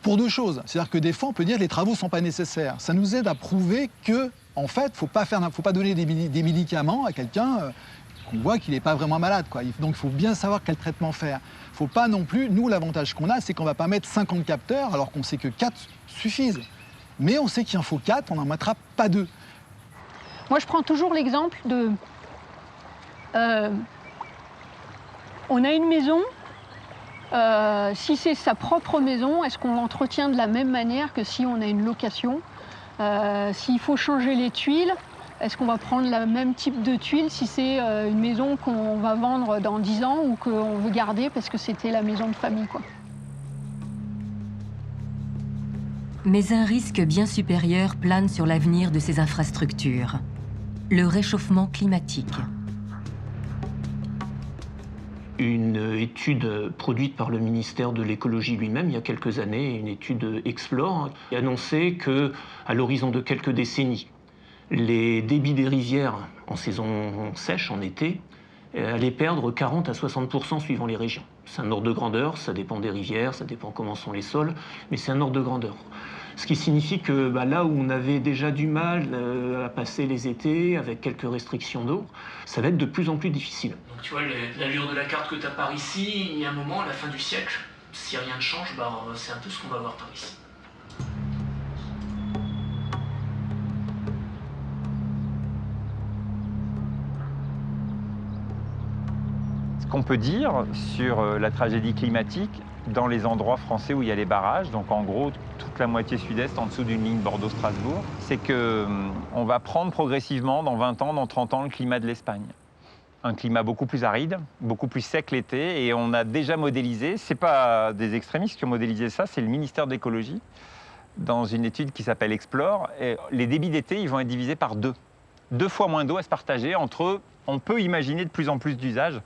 pour deux choses. C'est-à-dire que des fois, on peut dire que les travaux ne sont pas nécessaires. Ça nous aide à prouver que, en fait, il ne faut pas donner des médicaments à quelqu'un qu'on voit qu'il n'est pas vraiment malade, quoi. Donc, il faut bien savoir quel traitement faire. Il ne faut pas non plus... Nous, l'avantage qu'on a, c'est qu'on ne va pas mettre 50 capteurs alors qu'on sait que 4 suffisent. Mais on sait qu'il en faut 4, on n'en mettra pas 2. Moi, je prends toujours l'exemple de... on a une maison... si c'est sa propre maison, est-ce qu'on l'entretient de la même manière que si on a une location? S'il faut changer les tuiles, est-ce qu'on va prendre le même type de tuiles si c'est une maison qu'on va vendre dans 10 ans ou qu'on veut garder parce que c'était la maison de famille, quoi. Mais un risque bien supérieur plane sur l'avenir de ces infrastructures. Le réchauffement climatique. Une étude produite par le ministère de l'écologie lui-même il y a quelques années, une étude Explore, qui annonçait qu'à l'horizon de quelques décennies, les débits des rivières en saison sèche, en été, allaient perdre 40 à 60% suivant les régions. C'est un ordre de grandeur, ça dépend des rivières, ça dépend comment sont les sols, mais c'est un ordre de grandeur. Ce qui signifie que là où on avait déjà du mal à passer les étés avec quelques restrictions d'eau, ça va être de plus en plus difficile. Donc tu vois, l'allure de la carte que tu as par ici, il y a un moment, à la fin du siècle, si rien ne change, c'est un peu ce qu'on va voir par ici. Ce qu'on peut dire sur la tragédie climatique, dans les endroits français où il y a les barrages, donc en gros toute la moitié sud-est en dessous d'une ligne Bordeaux-Strasbourg, c'est qu'on va prendre progressivement dans 20 ans, dans 30 ans, le climat de l'Espagne. Un climat beaucoup plus aride, beaucoup plus sec l'été, et on a déjà modélisé, c'est pas des extrémistes qui ont modélisé ça, c'est le ministère de l'écologie, dans une étude qui s'appelle Explore, et les débits d'été, ils vont être divisés par 2. 2 fois moins d'eau à se partager entre eux. On peut imaginer de plus en plus d'usages,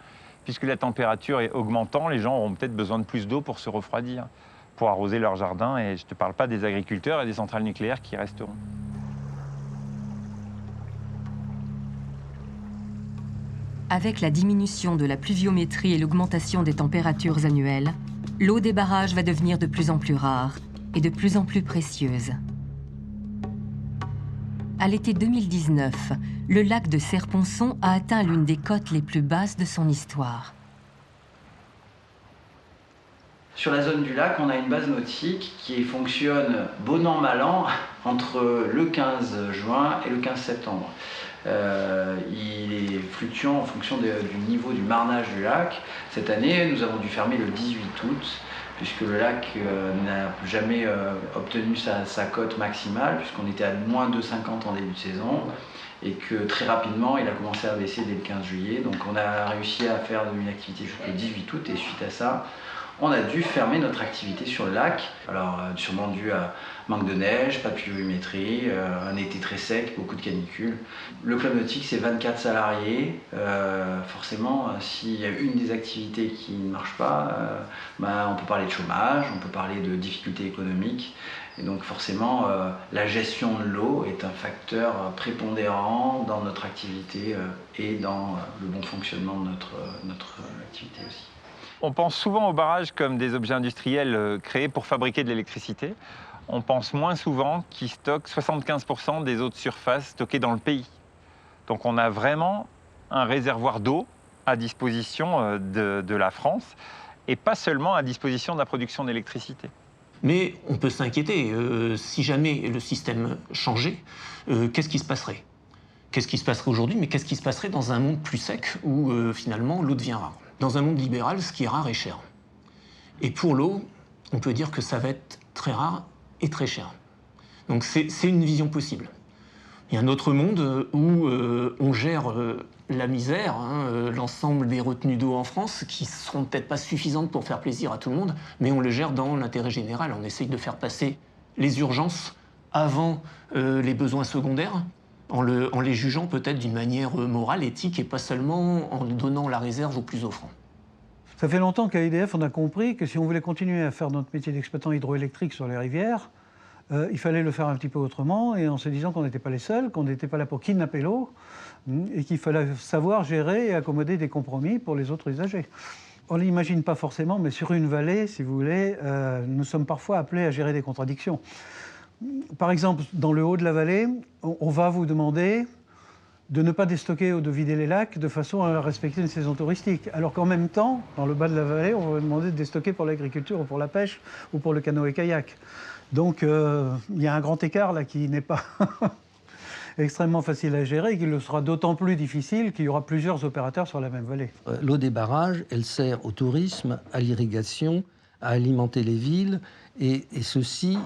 puisque la température est augmentant, les gens auront peut-être besoin de plus d'eau pour se refroidir, pour arroser leur jardin, et je ne te parle pas des agriculteurs et des centrales nucléaires qui resteront. Avec la diminution de la pluviométrie et l'augmentation des températures annuelles, l'eau des barrages va devenir de plus en plus rare et de plus en plus précieuse. À l'été 2019, le lac de Serre-Ponçon a atteint l'une des cotes les plus basses de son histoire. Sur la zone du lac, on a une base nautique qui fonctionne bon an, mal an, entre le 15 juin et le 15 septembre. Il est fluctuant en fonction du niveau du marnage du lac. Cette année, nous avons dû fermer le 18 août, puisque le lac n'a jamais obtenu sa cote maximale, puisqu'on était à moins 2,50 en début de saison, et que très rapidement, il a commencé à baisser dès le 15 juillet. Donc on a réussi à faire une activité jusqu'au 18 août, et suite à ça, on a dû fermer notre activité sur le lac. Alors sûrement dû à manque de neige, pas de pluviométrie, un été très sec, beaucoup de canicules. Le club nautique, c'est 24 salariés. Forcément, s'il y a une des activités qui ne marche pas, on peut parler de chômage, on peut parler de difficultés économiques. Et donc forcément, la gestion de l'eau est un facteur prépondérant dans notre activité et dans le bon fonctionnement de notre activité aussi. On pense souvent aux barrages comme des objets industriels créés pour fabriquer de l'électricité. On pense moins souvent qu'ils stockent 75% des eaux de surface stockées dans le pays. Donc on a vraiment un réservoir d'eau à disposition de la France et pas seulement à disposition de la production d'électricité. Mais on peut s'inquiéter. Si jamais le système changeait, qu'est-ce qui se passerait? Qu'est-ce qui se passerait aujourd'hui? Mais qu'est-ce qui se passerait dans un monde plus sec où finalement l'eau devient rare? Dans un monde libéral, ce qui est rare est cher. Et pour l'eau, on peut dire que ça va être très rare et très cher. Donc c'est une vision possible. Il y a un autre monde où on gère la misère, l'ensemble des retenues d'eau en France, qui ne seront peut-être pas suffisantes pour faire plaisir à tout le monde, mais on le gère dans l'intérêt général. On essaye de faire passer les urgences avant les besoins secondaires, en les jugeant peut-être d'une manière morale, éthique, et pas seulement en donnant la réserve aux plus offrants. Ça fait longtemps qu'à EDF, on a compris que si on voulait continuer à faire notre métier d'exploitant hydroélectrique sur les rivières, il fallait le faire un petit peu autrement, et en se disant qu'on n'était pas les seuls, qu'on n'était pas là pour kidnapper l'eau, et qu'il fallait savoir gérer et accommoder des compromis pour les autres usagers. On ne l'imagine pas forcément, mais sur une vallée, si vous voulez, nous sommes parfois appelés à gérer des contradictions. Par exemple, dans le haut de la vallée, on va vous demander de ne pas déstocker ou de vider les lacs de façon à respecter une saison touristique. Alors qu'en même temps, dans le bas de la vallée, on va vous demander de déstocker pour l'agriculture ou pour la pêche ou pour le canoë-kayak. Donc il y a un grand écart là qui n'est pas extrêmement facile à gérer et qui le sera d'autant plus difficile qu'il y aura plusieurs opérateurs sur la même vallée. L'eau des barrages, elle sert au tourisme, à l'irrigation, à alimenter les villes, et ceci,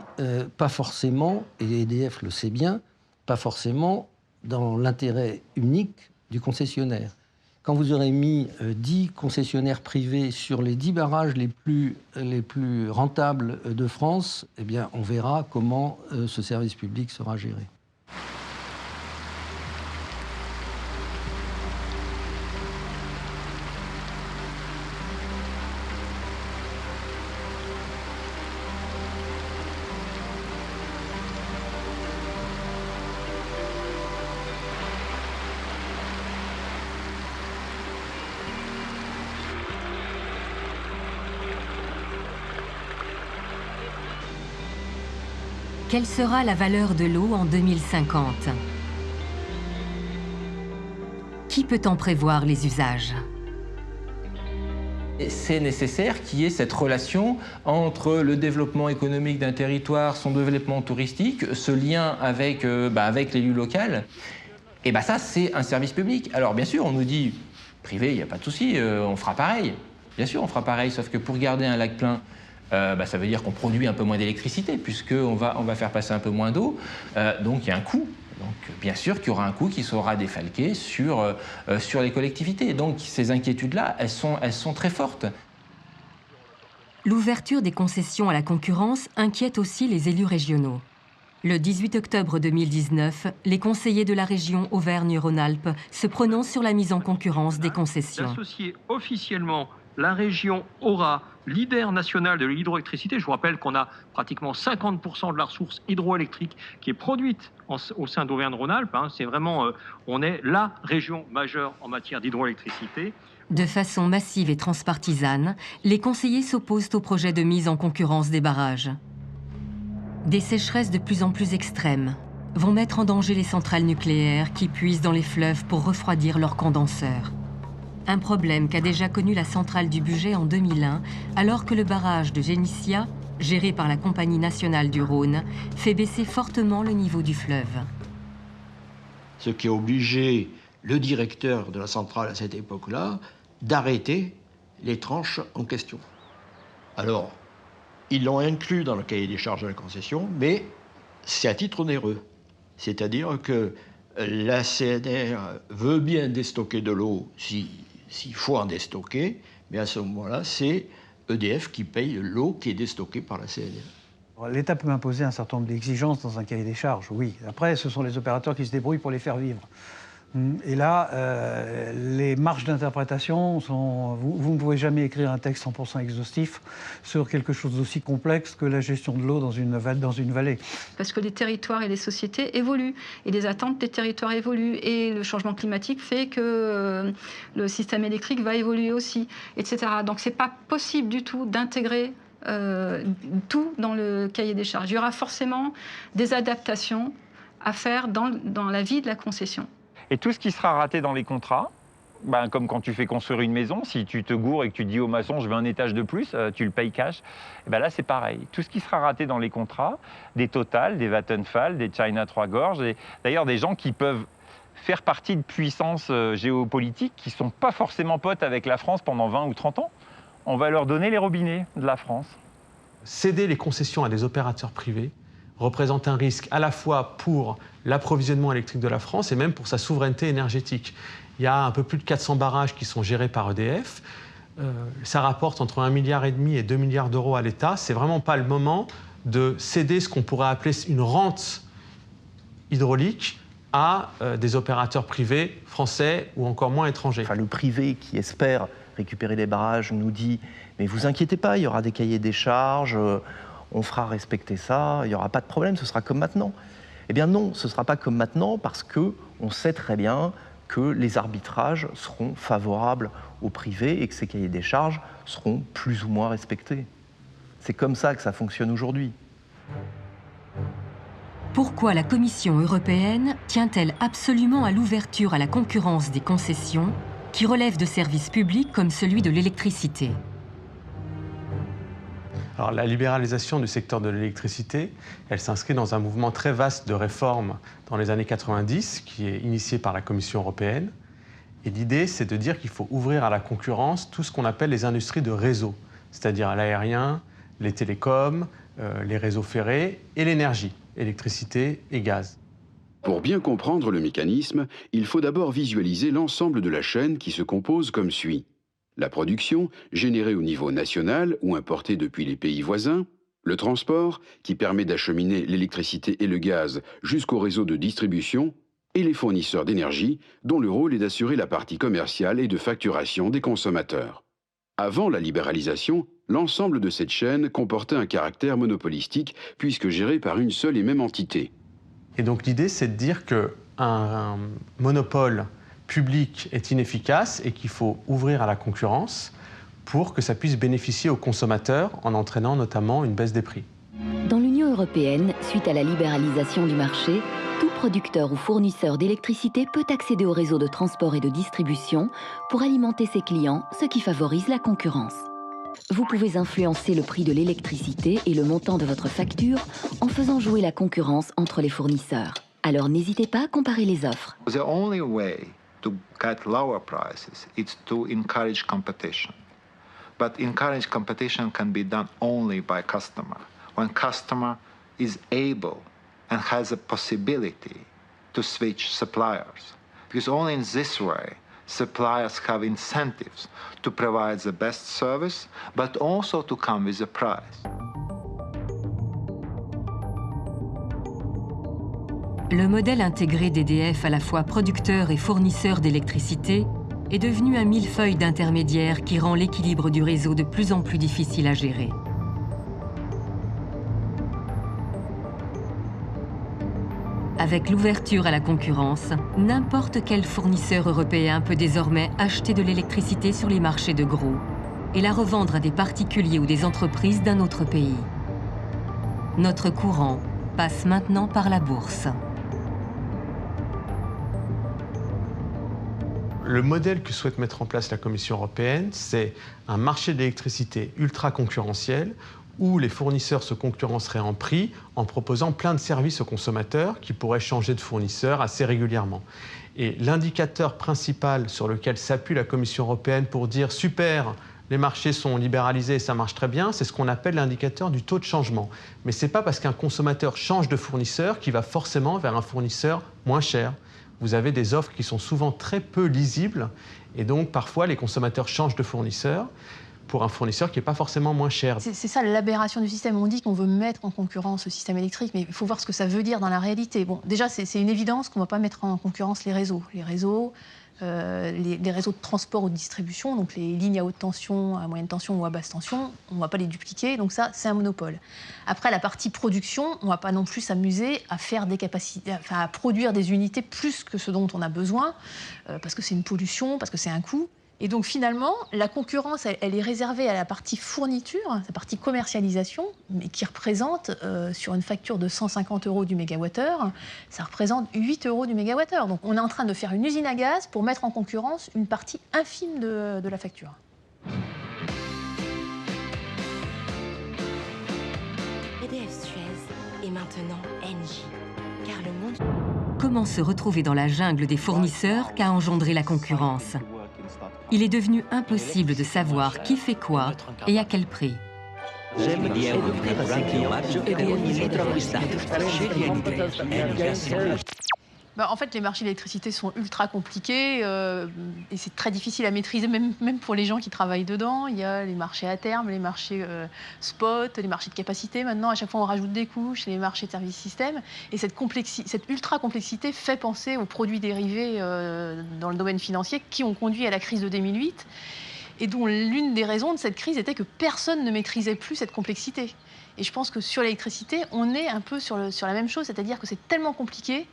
pas forcément, et EDF le sait bien, pas forcément dans l'intérêt unique du concessionnaire. Quand vous aurez mis 10 concessionnaires privés sur les 10 barrages les plus rentables de France, eh bien, on verra comment ce service public sera géré. Quelle sera la valeur de l'eau en 2050? Qui peut en prévoir les usages? C'est nécessaire qu'il y ait cette relation entre le développement économique d'un territoire, son développement touristique, ce lien avec, avec l'élu local. Et ça, c'est un service public. Alors bien sûr, on nous dit, privé, il n'y a pas de souci, on fera pareil. Bien sûr, on fera pareil, sauf que pour garder un lac plein, ça veut dire qu'on produit un peu moins d'électricité, puisqu'on va faire passer un peu moins d'eau. Donc il y a un coût. Donc bien sûr qu'il y aura un coût qui sera défalqué sur les collectivités. Donc ces inquiétudes-là, elles sont très fortes. L'ouverture des concessions à la concurrence inquiète aussi les élus régionaux. Le 18 octobre 2019, les conseillers de la région Auvergne-Rhône-Alpes se prononcent sur la mise en concurrence des concessions. D'associer officiellement la région Aura, leader national de l'hydroélectricité. Je vous rappelle qu'on a pratiquement 50% de la ressource hydroélectrique qui est produite au sein d'Auvergne-Rhône-Alpes. C'est vraiment, on est la région majeure en matière d'hydroélectricité. De façon massive et transpartisane, les conseillers s'opposent au projet de mise en concurrence des barrages. Des sécheresses de plus en plus extrêmes vont mettre en danger les centrales nucléaires qui puisent dans les fleuves pour refroidir leurs condenseurs. Un problème qu'a déjà connu la centrale du Bugey en 2001, alors que le barrage de Génissia, géré par la Compagnie nationale du Rhône, fait baisser fortement le niveau du fleuve. Ce qui a obligé le directeur de la centrale à cette époque-là d'arrêter les tranches en question. Alors, ils l'ont inclus dans le cahier des charges de la concession, mais c'est à titre onéreux. C'est-à-dire que la CNR veut bien déstocker de l'eau s'il faut en déstocker, mais à ce moment-là, c'est EDF qui paye l'eau qui est déstockée par la CNR. L'État peut imposer un certain nombre d'exigences dans un cahier des charges, oui. Après, ce sont les opérateurs qui se débrouillent pour les faire vivre. Et là, les marges d'interprétation sont... Vous ne pouvez jamais écrire un texte 100% exhaustif sur quelque chose d'aussi complexe que la gestion de l'eau dans une vallée. Parce que les territoires et les sociétés évoluent, et les attentes des territoires évoluent, et le changement climatique fait que le système électrique va évoluer aussi, etc. Donc c'est pas possible du tout d'intégrer tout dans le cahier des charges. Il y aura forcément des adaptations à faire dans la vie de la concession. Et tout ce qui sera raté dans les contrats, comme quand tu fais construire une maison, si tu te gourres et que tu dis au maçon je veux un étage de plus, tu le payes cash, et là c'est pareil. Tout ce qui sera raté dans les contrats, des Total, des Vattenfall, des China Trois-Gorges, d'ailleurs des gens qui peuvent faire partie de puissances géopolitiques qui ne sont pas forcément potes avec la France pendant 20 ou 30 ans, on va leur donner les robinets de la France. Céder les concessions à des opérateurs privés représente un risque à la fois pour l'approvisionnement électrique de la France et même pour sa souveraineté énergétique. Il y a un peu plus de 400 barrages qui sont gérés par EDF. Ça rapporte entre 1,5 milliard et 2 milliards d'euros à l'État. C'est vraiment pas le moment de céder ce qu'on pourrait appeler une rente hydraulique à des opérateurs privés français ou encore moins étrangers. Le privé qui espère récupérer les barrages nous dit « mais vous inquiétez pas, il y aura des cahiers des charges, on fera respecter ça, il n'y aura pas de problème, ce sera comme maintenant ». Eh bien non, ce ne sera pas comme maintenant parce qu'on sait très bien que les arbitrages seront favorables au privé et que ces cahiers des charges seront plus ou moins respectés. C'est comme ça que ça fonctionne aujourd'hui. Pourquoi la Commission européenne tient-elle absolument à l'ouverture à la concurrence des concessions qui relèvent de services publics comme celui de l'électricité? Alors, la libéralisation du secteur de l'électricité, elle s'inscrit dans un mouvement très vaste de réformes dans les années 90, qui est initié par la Commission européenne. Et l'idée, c'est de dire qu'il faut ouvrir à la concurrence tout ce qu'on appelle les industries de réseau, c'est-à-dire l'aérien, les télécoms, les réseaux ferrés et l'énergie, électricité et gaz. Pour bien comprendre le mécanisme, il faut d'abord visualiser l'ensemble de la chaîne qui se compose comme suit. La production, générée au niveau national ou importée depuis les pays voisins. Le transport, qui permet d'acheminer l'électricité et le gaz jusqu'au réseau de distribution. Et les fournisseurs d'énergie, dont le rôle est d'assurer la partie commerciale et de facturation des consommateurs. Avant la libéralisation, l'ensemble de cette chaîne comportait un caractère monopolistique puisque géré par une seule et même entité. Et donc l'idée, c'est de dire qu'un monopole public est inefficace et qu'il faut ouvrir à la concurrence pour que ça puisse bénéficier aux consommateurs en entraînant notamment une baisse des prix. Dans l'Union européenne, suite à la libéralisation du marché, tout producteur ou fournisseur d'électricité peut accéder au réseau de transport et de distribution pour alimenter ses clients, ce qui favorise la concurrence. Vous pouvez influencer le prix de l'électricité et le montant de votre facture en faisant jouer la concurrence entre les fournisseurs. Alors n'hésitez pas à comparer les offres. The only way to get lower prices is to encourage competition. But encourage competition can be done only by customer. When customer is able and has a possibility to switch suppliers. Because only in this way suppliers have incentives to provide the best service, but also to come with a price. Le modèle intégré d'EDF, à la fois producteur et fournisseur d'électricité, est devenu un millefeuille d'intermédiaires qui rend l'équilibre du réseau de plus en plus difficile à gérer. Avec l'ouverture à la concurrence, n'importe quel fournisseur européen peut désormais acheter de l'électricité sur les marchés de gros et la revendre à des particuliers ou des entreprises d'un autre pays. Notre courant passe maintenant par la bourse. Le modèle que souhaite mettre en place la Commission européenne, c'est un marché de l'électricité ultra concurrentiel où les fournisseurs se concurrenceraient en prix en proposant plein de services aux consommateurs qui pourraient changer de fournisseur assez régulièrement. Et l'indicateur principal sur lequel s'appuie la Commission européenne pour dire « super, les marchés sont libéralisés et ça marche très bien », c'est ce qu'on appelle l'indicateur du taux de changement. Mais ce n'est pas parce qu'un consommateur change de fournisseur qu'il va forcément vers un fournisseur moins cher. Vous avez des offres qui sont souvent très peu lisibles et donc parfois les consommateurs changent de fournisseur pour un fournisseur qui n'est pas forcément moins cher. C'est ça l'aberration du système. On dit qu'on veut mettre en concurrence le système électrique, mais il faut voir ce que ça veut dire dans la réalité. Bon, déjà, c'est une évidence qu'on ne va pas mettre en concurrence les réseaux. Les réseaux de transport ou de distribution, donc les lignes à haute tension, à moyenne tension ou à basse tension, on ne va pas les dupliquer, donc ça, c'est un monopole. Après, la partie production, on ne va pas non plus s'amuser à faire des capacités, enfin, à produire des unités plus que ce dont on a besoin, parce que c'est une pollution, parce que c'est un coût. Et donc finalement, la concurrence, elle est réservée à la partie fourniture, la partie commercialisation, mais qui représente, sur une facture de 150 € du mégawattheure, ça représente 8 € du mégawattheure. Donc on est en train de faire une usine à gaz pour mettre en concurrence une partie infime de la facture. EDF Suez est maintenant Engie, car le monde... Comment se retrouver dans la jungle des fournisseurs qu'a engendré la concurrence? Il est devenu impossible de savoir qui fait quoi et à quel prix. J'aime bien offrir à ses clients En fait, les marchés d'électricité sont ultra compliqués et c'est très difficile à maîtriser, même pour les gens qui travaillent dedans. Il y a les marchés à terme, les marchés spot, les marchés de capacité. Maintenant, à chaque fois, on rajoute des couches, les marchés de services système. Et cette ultra complexité fait penser aux produits dérivés dans le domaine financier qui ont conduit à la crise de 2008 et dont l'une des raisons de cette crise était que personne ne maîtrisait plus cette complexité. Et je pense que sur l'électricité, on est un peu sur la même chose, c'est-à-dire que c'est tellement compliqué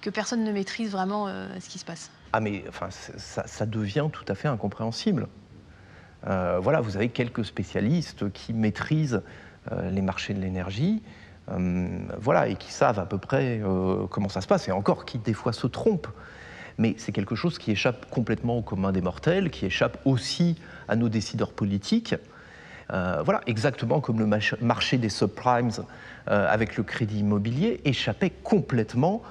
que personne ne maîtrise vraiment ce qui se passe. Ah mais enfin, ça devient tout à fait incompréhensible. Voilà, vous avez quelques spécialistes qui maîtrisent les marchés de l'énergie, voilà, et qui savent à peu près comment ça se passe, et encore qui des fois se trompent. Mais c'est quelque chose qui échappe complètement au commun des mortels, qui échappe aussi à nos décideurs politiques. Voilà, exactement comme le marché des subprimes avec le crédit immobilier échappait complètement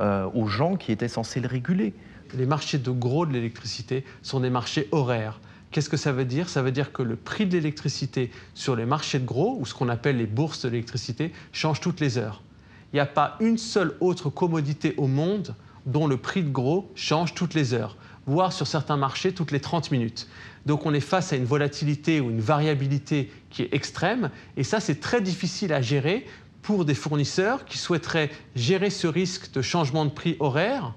aux gens qui étaient censés le réguler. Les marchés de gros de l'électricité sont des marchés horaires. Qu'est-ce que ça veut dire? Ça veut dire que le prix de l'électricité sur les marchés de gros, ou ce qu'on appelle les bourses de l'électricité, change toutes les heures. Il n'y a pas une seule autre commodité au monde dont le prix de gros change toutes les heures, voire sur certains marchés toutes les 30 minutes. Donc on est face à une volatilité ou une variabilité qui est extrême, et ça c'est très difficile à gérer pour des fournisseurs qui souhaiteraient gérer ce risque de changement de prix horaire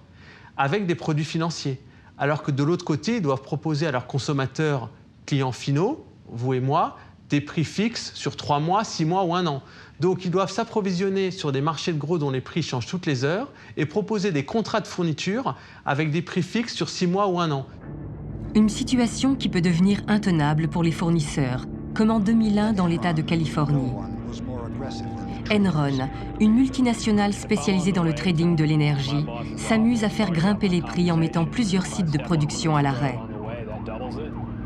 avec des produits financiers. Alors que de l'autre côté, ils doivent proposer à leurs consommateurs, clients finaux, vous et moi, des prix fixes sur 3 mois, 6 mois ou 1 an. Donc ils doivent s'approvisionner sur des marchés de gros dont les prix changent toutes les heures et proposer des contrats de fourniture avec des prix fixes sur 6 mois ou 1 an. Une situation qui peut devenir intenable pour les fournisseurs, comme en 2001 dans l'État de Californie. Enron, une multinationale spécialisée dans le trading de l'énergie, s'amuse à faire grimper les prix en mettant plusieurs sites de production à l'arrêt.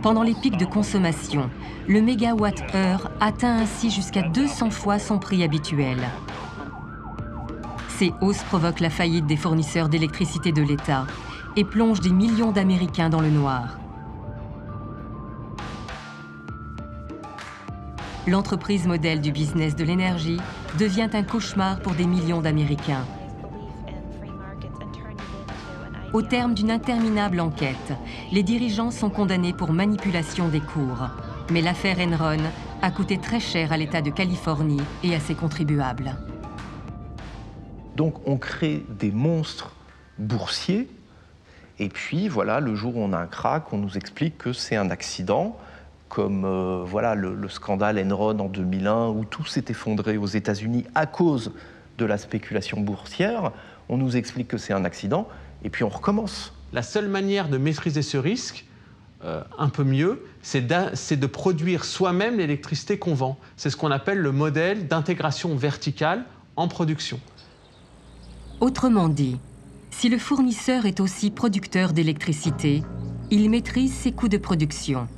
Pendant les pics de consommation, le mégawatt-heure atteint ainsi jusqu'à 200 fois son prix habituel. Ces hausses provoquent la faillite des fournisseurs d'électricité de l'État et plongent des millions d'Américains dans le noir. L'entreprise modèle du business de l'énergie devient un cauchemar pour des millions d'Américains. Au terme d'une interminable enquête, les dirigeants sont condamnés pour manipulation des cours. Mais l'affaire Enron a coûté très cher à l'État de Californie et à ses contribuables. Donc on crée des monstres boursiers, et puis voilà, le jour où on a un crack, on nous explique que c'est un accident, comme voilà, le scandale Enron en 2001, où tout s'est effondré aux États-Unis à cause de la spéculation boursière. On nous explique que c'est un accident, et puis on recommence. La seule manière de maîtriser ce risque, un peu mieux, c'est de produire soi-même l'électricité qu'on vend. C'est ce qu'on appelle le modèle d'intégration verticale en production. Autrement dit, si le fournisseur est aussi producteur d'électricité, il maîtrise ses coûts de production.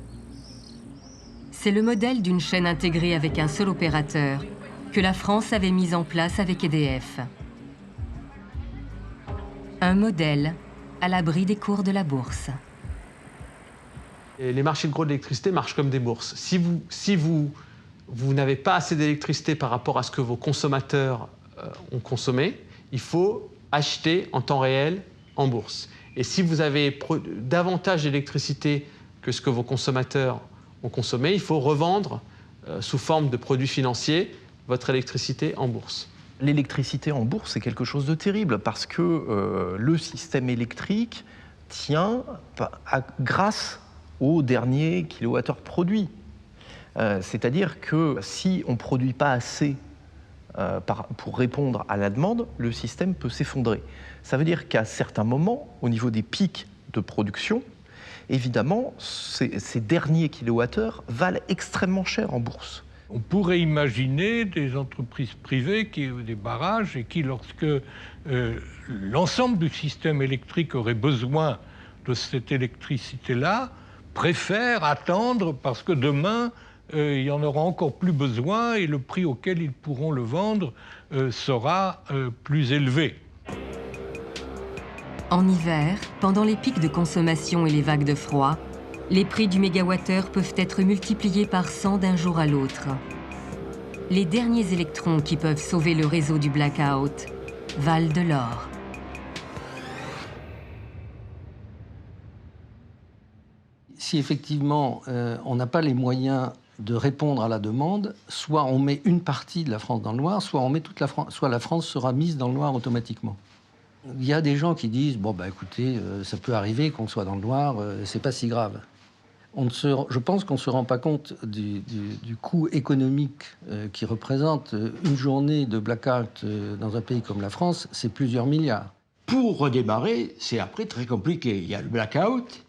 C'est le modèle d'une chaîne intégrée avec un seul opérateur que la France avait mis en place avec EDF. Un modèle à l'abri des cours de la bourse. Et les marchés de gros de l'électricité marchent comme des bourses. Si vous n'avez pas assez d'électricité par rapport à ce que vos consommateurs ont consommé, il faut acheter en temps réel en bourse. Et si vous avez davantage d'électricité que ce que vos consommateurs ont consommé, il faut revendre sous forme de produits financiers votre électricité en bourse. L'électricité en bourse, c'est quelque chose de terrible parce que le système électrique tient grâce au dernier kilowattheure produit. C'est-à-dire que si on ne produit pas assez pour répondre à la demande, le système peut s'effondrer. Ça veut dire qu'à certains moments, au niveau des pics de production, évidemment, ces derniers kilowattheures valent extrêmement cher en bourse. On pourrait imaginer des entreprises privées, des barrages, et qui, lorsque l'ensemble du système électrique aurait besoin de cette électricité-là, préfèrent attendre parce que demain, il y en aura encore plus besoin et le prix auquel ils pourront le vendre sera plus élevé. En hiver, pendant les pics de consommation et les vagues de froid, les prix du mégawattheure peuvent être multipliés par 100 d'un jour à l'autre. Les derniers électrons qui peuvent sauver le réseau du blackout valent de l'or. Si effectivement on n'a pas les moyens de répondre à la demande, soit on met une partie de la France dans le noir, soit on met toute la France, soit la France sera mise dans le noir automatiquement. Il y a des gens qui disent bon bah écoutez, ça peut arriver qu'on soit dans le noir, c'est pas si grave. Je pense qu'on ne se rend pas compte du coût économique qui représente une journée de blackout dans un pays comme la France, c'est plusieurs milliards. Pour redémarrer, c'est après très compliqué. Il y a le blackout,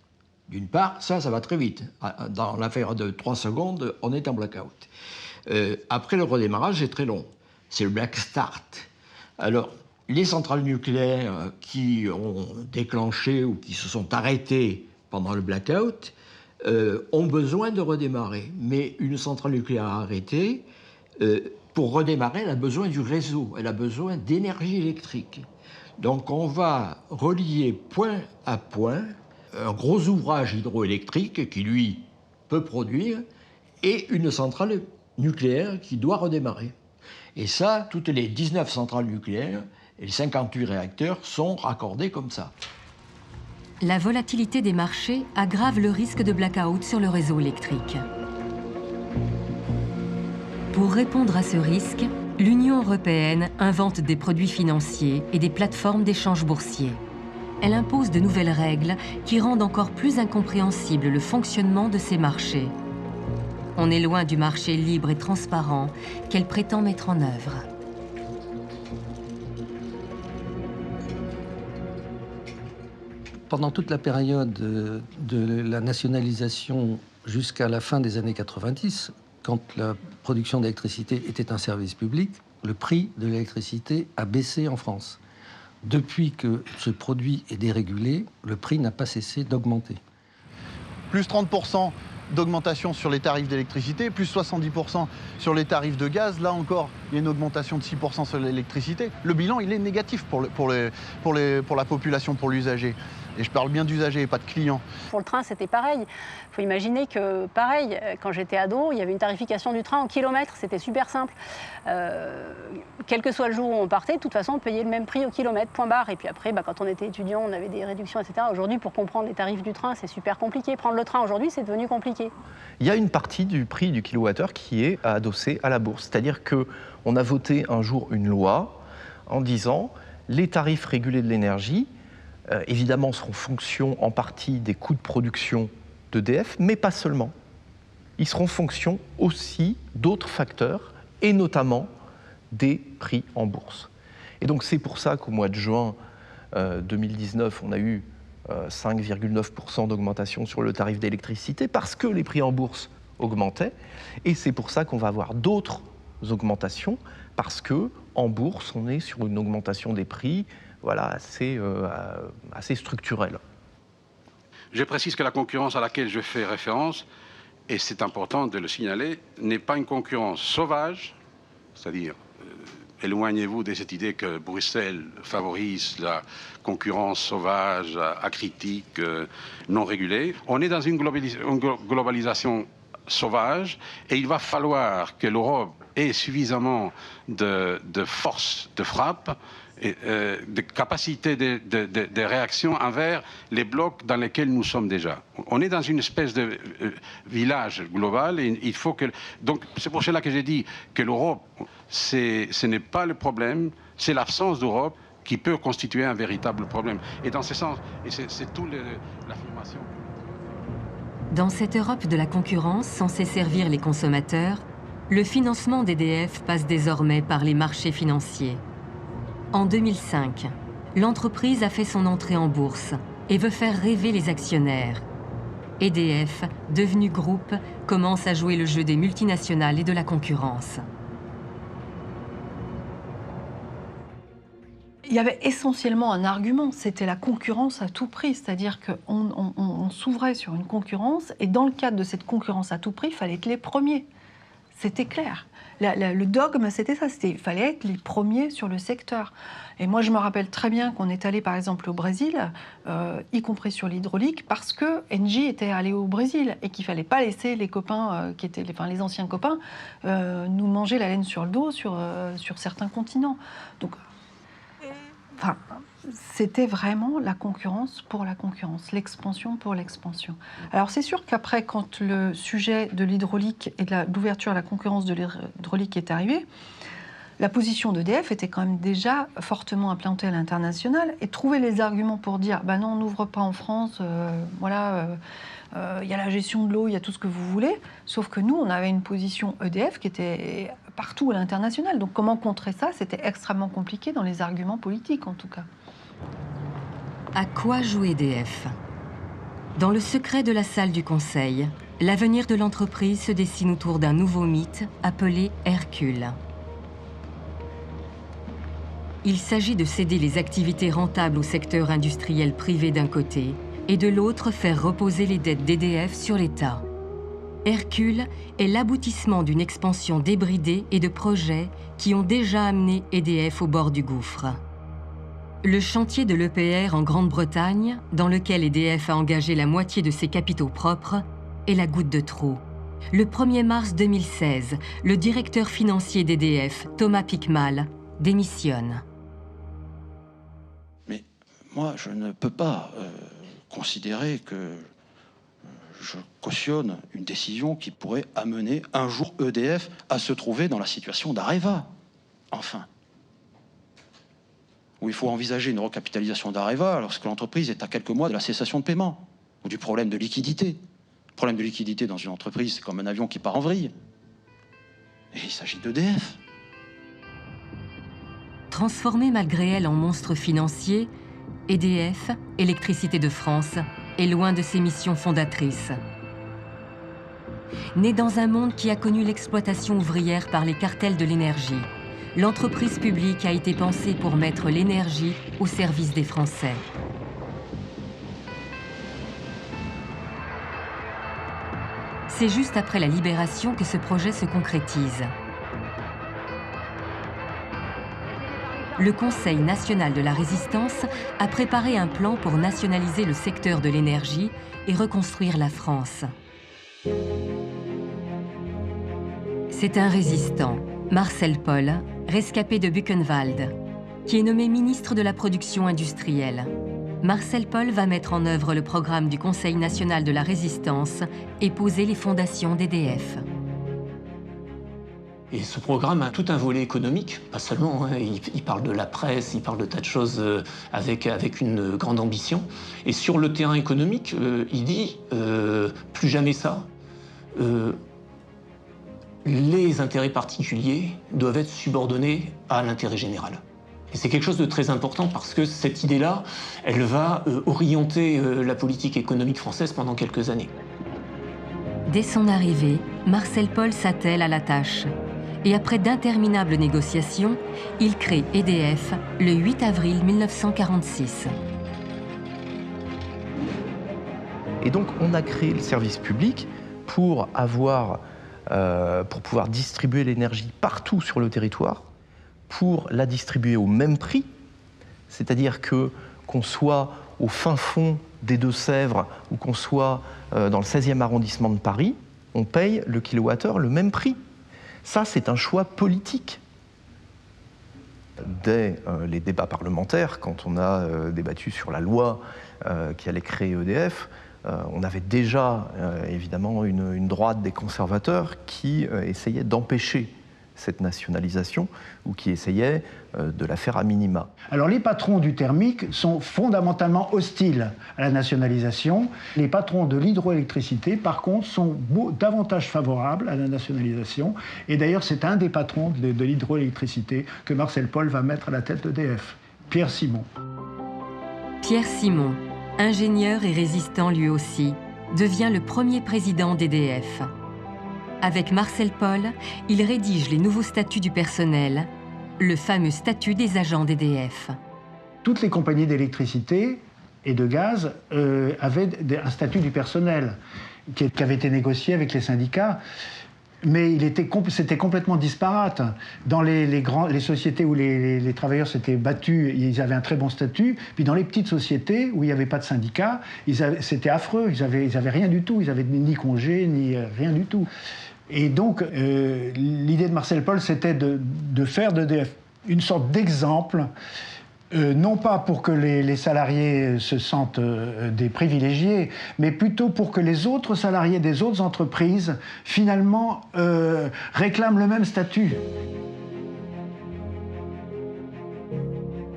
d'une part, ça va très vite. Dans l'affaire de 3 secondes, on est en blackout. Après le redémarrage, c'est très long. C'est le black start. Alors, les centrales nucléaires qui ont déclenché ou qui se sont arrêtées pendant le blackout ont besoin de redémarrer. Mais une centrale nucléaire arrêtée, pour redémarrer, elle a besoin du réseau, elle a besoin d'énergie électrique. Donc on va relier point à point un gros ouvrage hydroélectrique qui, lui, peut produire, et une centrale nucléaire qui doit redémarrer. Et ça, toutes les 19 centrales nucléaires et les 58 réacteurs sont raccordés comme ça. La volatilité des marchés aggrave le risque de blackout sur le réseau électrique. Pour répondre à ce risque, l'Union européenne invente des produits financiers et des plateformes d'échange boursiers. Elle impose de nouvelles règles qui rendent encore plus incompréhensible le fonctionnement de ces marchés. On est loin du marché libre et transparent qu'elle prétend mettre en œuvre. Pendant toute la période de la nationalisation jusqu'à la fin des années 90, quand la production d'électricité était un service public, le prix de l'électricité a baissé en France. Depuis que ce produit est dérégulé, le prix n'a pas cessé d'augmenter. Plus 30% d'augmentation sur les tarifs d'électricité, plus 70% sur les tarifs de gaz. Là encore, il y a une augmentation de 6% sur l'électricité. Le bilan, il est négatif pour la population, pour l'usager. Et je parle bien d'usagers et pas de clients. Pour le train, c'était pareil. Il faut imaginer que, pareil, quand j'étais ado, il y avait une tarification du train en kilomètres. C'était super simple. Quel que soit le jour où on partait, de toute façon, on payait le même prix au kilomètre, point barre. Et puis après, quand on était étudiant, on avait des réductions, etc. Aujourd'hui, pour comprendre les tarifs du train, c'est super compliqué. Prendre le train aujourd'hui, c'est devenu compliqué. Il y a une partie du prix du kilowattheure qui est adossée à la bourse. C'est-à-dire qu'on a voté un jour une loi en disant les tarifs régulés de l'énergie, évidemment, seront fonction en partie des coûts de production d'EDF, mais pas seulement. Ils seront fonction aussi d'autres facteurs, et notamment des prix en bourse. Et donc c'est pour ça qu'au mois de juin 2019, on a eu 5,9% d'augmentation sur le tarif d'électricité, parce que les prix en bourse augmentaient, et c'est pour ça qu'on va avoir d'autres augmentations, parce qu'en bourse, on est sur une augmentation des prix assez structurelle. Je précise que la concurrence à laquelle je fais référence, et c'est important de le signaler, n'est pas une concurrence sauvage, c'est-à-dire éloignez-vous de cette idée que Bruxelles favorise la concurrence sauvage, acritique, non régulée. On est dans une globalisation sauvage et il va falloir que l'Europe ait suffisamment de force de frappe et de capacité de réaction envers les blocs dans lesquels nous sommes déjà. On est dans une espèce de village global et il faut que... Donc c'est pour cela que j'ai dit que l'Europe, ce n'est pas le problème, c'est l'absence d'Europe qui peut constituer un véritable problème. Et dans ce sens, et c'est toute l'affirmation. Dans cette Europe de la concurrence censée servir les consommateurs, le financement d'EDF passe désormais par les marchés financiers. En 2005, l'entreprise a fait son entrée en bourse et veut faire rêver les actionnaires. EDF, devenu groupe, commence à jouer le jeu des multinationales et de la concurrence. Il y avait essentiellement un argument, c'était la concurrence à tout prix, c'est-à-dire qu'on s'ouvrait sur une concurrence et dans le cadre de cette concurrence à tout prix, il fallait être les premiers. C'était clair. Le dogme, c'était ça, il fallait être les premiers sur le secteur. Et moi, je me rappelle très bien qu'on est allé, par exemple, au Brésil, y compris sur l'hydraulique, parce que Engie était allé au Brésil et qu'il ne fallait pas laisser les copains, les anciens copains, nous manger la laine sur le dos sur certains continents. Donc, c'était vraiment la concurrence pour la concurrence, l'expansion pour l'expansion. Alors c'est sûr qu'après, quand le sujet de l'hydraulique et de l'ouverture à la concurrence de l'hydraulique est arrivé, la position d'EDF était quand même déjà fortement implantée à l'international et trouver les arguments pour dire « non, on n'ouvre pas en France, y a la gestion de l'eau, il y a tout ce que vous voulez », sauf que nous, on avait une position EDF qui était partout à l'international. Donc comment contrer ça? C'était extrêmement compliqué dans les arguments politiques, en tout cas. À quoi joue EDF? Dans le secret de la salle du Conseil, l'avenir de l'entreprise se dessine autour d'un nouveau mythe appelé Hercule. Il s'agit de céder les activités rentables au secteur industriel privé d'un côté et de l'autre faire reposer les dettes d'EDF sur l'État. Hercule est l'aboutissement d'une expansion débridée et de projets qui ont déjà amené EDF au bord du gouffre. Le chantier de l'EPR en Grande-Bretagne, dans lequel EDF a engagé la moitié de ses capitaux propres, est la goutte de trop. Le 1er mars 2016, le directeur financier d'EDF, Thomas Pickmal, démissionne. Mais moi, je ne peux pas considérer que je cautionne une décision qui pourrait amener un jour EDF à se trouver dans la situation d'Areva. Enfin. Où il faut envisager une recapitalisation d'Areva lorsque l'entreprise est à quelques mois de la cessation de paiement ou du problème de liquidité. Le problème de liquidité dans une entreprise, c'est comme un avion qui part en vrille. Et il s'agit d'EDF. Transformée malgré elle en monstre financier, EDF, Électricité de France, est loin de ses missions fondatrices. Née dans un monde qui a connu l'exploitation ouvrière par les cartels de l'énergie, l'entreprise publique a été pensée pour mettre l'énergie au service des Français. C'est juste après la libération que ce projet se concrétise. Le Conseil national de la résistance a préparé un plan pour nationaliser le secteur de l'énergie et reconstruire la France. C'est un résistant, Marcel Paul, rescapé de Buchenwald, qui est nommé ministre de la production industrielle. Marcel Paul va mettre en œuvre le programme du Conseil national de la résistance et poser les fondations d'EDF. Et ce programme a tout un volet économique, pas seulement, hein, il parle de la presse, il parle de tas de choses avec une grande ambition. Et sur le terrain économique, il dit plus jamais ça. Les intérêts particuliers doivent être subordonnés à l'intérêt général. Et c'est quelque chose de très important parce que cette idée-là, elle va orienter la politique économique française pendant quelques années. Dès son arrivée, Marcel Paul s'attelle à la tâche. Et après d'interminables négociations, il crée EDF le 8 avril 1946. Et donc on a créé le service public pour pouvoir distribuer l'énergie partout sur le territoire, pour la distribuer au même prix, c'est-à-dire qu'on soit au fin fond des Deux-Sèvres ou qu'on soit dans le 16e arrondissement de Paris, on paye le kilowattheure le même prix. Ça, c'est un choix politique. Dès les débats parlementaires, quand on a débattu sur la loi qui allait créer EDF, on avait déjà évidemment une droite des conservateurs qui essayait d'empêcher cette nationalisation ou qui essayait de la faire à minima. Alors les patrons du thermique sont fondamentalement hostiles à la nationalisation. Les patrons de l'hydroélectricité, par contre, sont davantage favorables à la nationalisation. Et d'ailleurs, c'est un des patrons de l'hydroélectricité que Marcel Paul va mettre à la tête d'EDF, Pierre Simon. Pierre Simon, ingénieur et résistant lui aussi, devient le premier président d'EDF. Avec Marcel Paul, il rédige les nouveaux statuts du personnel, le fameux statut des agents d'EDF. Toutes les compagnies d'électricité et de gaz avaient un statut du personnel qui avait été négocié avec les syndicats, mais c'était complètement disparate. Dans les sociétés où les travailleurs s'étaient battus, ils avaient un très bon statut, puis dans les petites sociétés où il n'y avait pas de syndicats, c'était affreux, ils avaient rien du tout, ils n'avaient ni congé, ni rien du tout. Et donc, l'idée de Marcel Paul, c'était de faire d'EDF une sorte d'exemple, non pas pour que les salariés se sentent des privilégiés, mais plutôt pour que les autres salariés des autres entreprises, finalement, réclament le même statut.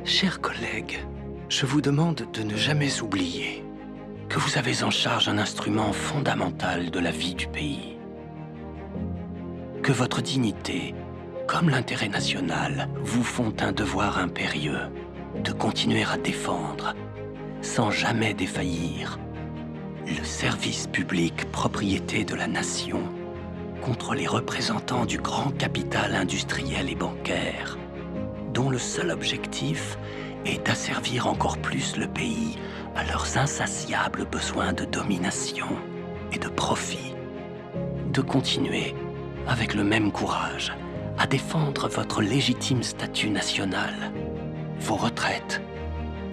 Chers collègues, je vous demande de ne jamais oublier que vous avez en charge un instrument fondamental de la vie du pays. Que votre dignité, comme l'intérêt national, vous font un devoir impérieux de continuer à défendre sans jamais défaillir. Le service public propriété de la nation contre les représentants du grand capital industriel et bancaire, dont le seul objectif est d'asservir encore plus le pays à leurs insatiables besoins de domination et de profit. De continuer, avec le même courage, à défendre votre légitime statut national, vos retraites,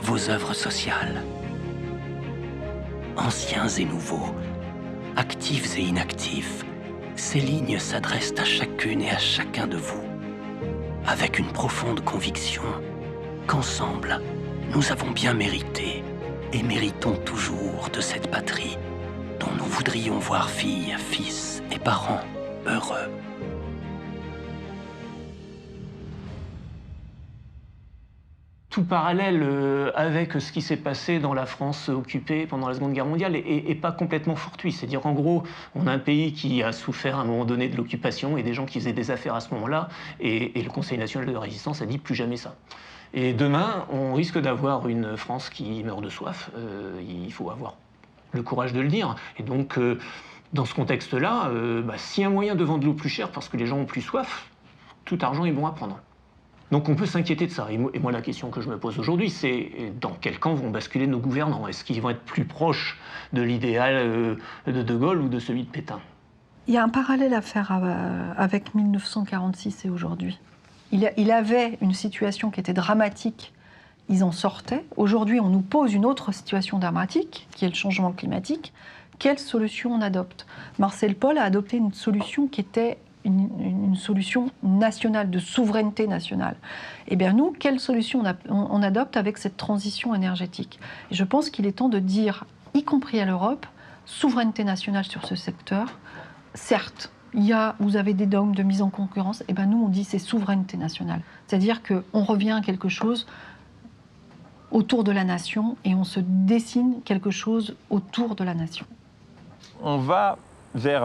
vos œuvres sociales. Anciens et nouveaux, actifs et inactifs, ces lignes s'adressent à chacune et à chacun de vous, avec une profonde conviction qu'ensemble, nous avons bien mérité et méritons toujours de cette patrie dont nous voudrions voir filles, fils et parents heureux. Tout parallèle avec ce qui s'est passé dans la France occupée pendant la Seconde Guerre mondiale est pas complètement fortuit. C'est-à-dire, en gros, on a un pays qui a souffert à un moment donné de l'occupation et des gens qui faisaient des affaires à ce moment-là, et le Conseil national de résistance a dit plus jamais ça. Et demain, on risque d'avoir une France qui meurt de soif. Il faut avoir le courage de le dire. Et donc, dans ce contexte-là, s'il y a un moyen de vendre l'eau plus cher parce que les gens ont plus soif, tout argent est bon à prendre. Donc on peut s'inquiéter de ça. Et moi, la question que je me pose aujourd'hui, c'est dans quel camp vont basculer nos gouvernants? Est-ce qu'ils vont être plus proches de l'idéal de De Gaulle ou de celui de Pétain? Il y a un parallèle à faire avec 1946 et aujourd'hui. Il avait une situation qui était dramatique, ils en sortaient. Aujourd'hui, on nous pose une autre situation dramatique, qui est le changement climatique. Quelle solution on adopte? Marcel Paul a adopté une solution qui était une solution nationale, de souveraineté nationale. Eh bien nous, quelle solution on adopte avec cette transition énergétique? Et je pense qu'il est temps de dire, y compris à l'Europe, souveraineté nationale sur ce secteur. Certes, vous avez des dogmes de mise en concurrence, et bien nous on dit c'est souveraineté nationale. C'est-à-dire qu'on revient à quelque chose autour de la nation et on se dessine quelque chose autour de la nation. On va vers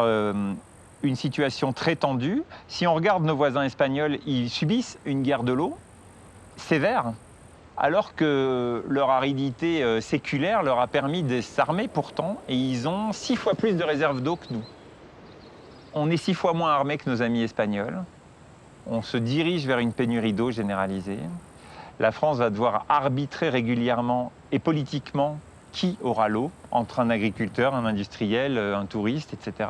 une situation très tendue. Si on regarde nos voisins espagnols, ils subissent une guerre de l'eau sévère, alors que leur aridité séculaire leur a permis de s'armer pourtant, et ils ont 6 fois plus de réserves d'eau que nous. On est 6 fois moins armés que nos amis espagnols. On se dirige vers une pénurie d'eau généralisée. La France va devoir arbitrer régulièrement et politiquement qui aura l'eau, entre un agriculteur, un industriel, un touriste, etc.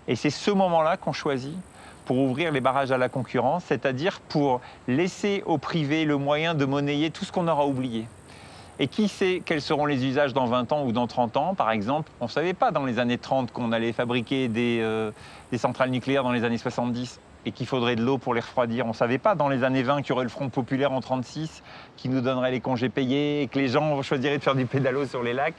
Et c'est ce moment-là qu'on choisit pour ouvrir les barrages à la concurrence, c'est-à-dire pour laisser au privé le moyen de monnayer tout ce qu'on aura oublié. Et qui sait quels seront les usages dans 20 ans ou dans 30 ans? Par exemple, on ne savait pas dans les années 30 qu'on allait fabriquer des centrales nucléaires dans les années 70 et qu'il faudrait de l'eau pour les refroidir. On ne savait pas dans les années 20 qu'il y aurait le Front populaire en 36 qui nous donnerait les congés payés et que les gens choisiraient de faire du pédalo sur les lacs.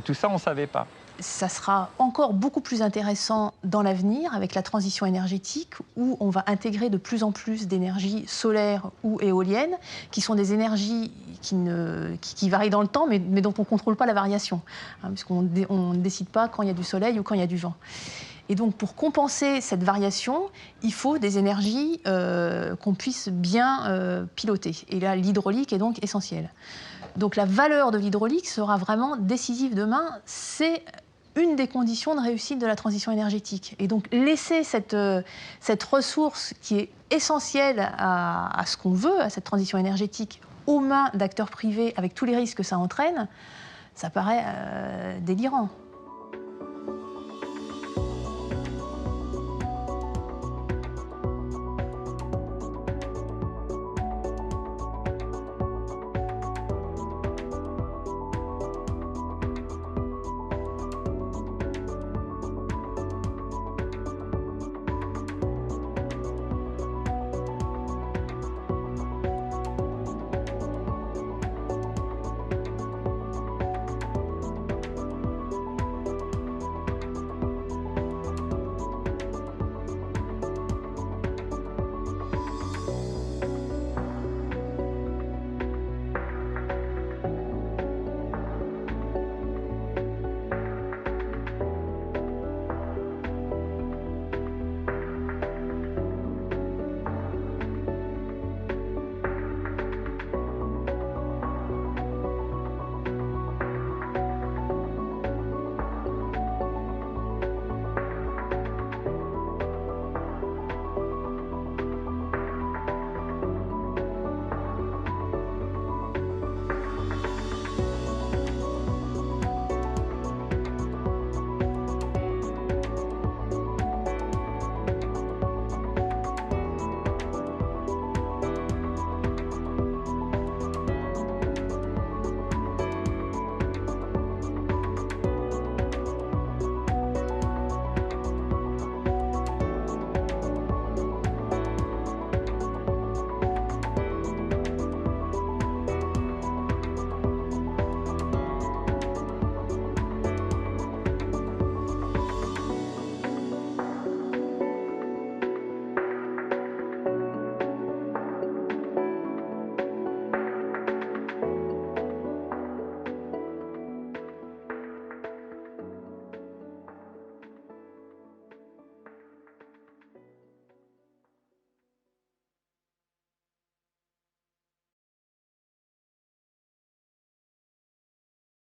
Tout ça, on ne savait pas. Ça sera encore beaucoup plus intéressant dans l'avenir avec la transition énergétique où on va intégrer de plus en plus d'énergie solaire ou éolienne qui sont des énergies qui varient dans le temps mais dont on ne contrôle pas la variation puisqu'on ne décide pas quand il y a du soleil ou quand il y a du vent. Et donc pour compenser cette variation, il faut des énergies qu'on puisse bien piloter. Et là, l'hydraulique est donc essentielle. Donc la valeur de l'hydraulique sera vraiment décisive demain. C'est une des conditions de réussite de la transition énergétique. Et donc laisser cette ressource qui est essentielle à ce qu'on veut, à cette transition énergétique, aux mains d'acteurs privés avec tous les risques que ça entraîne, ça paraît délirant.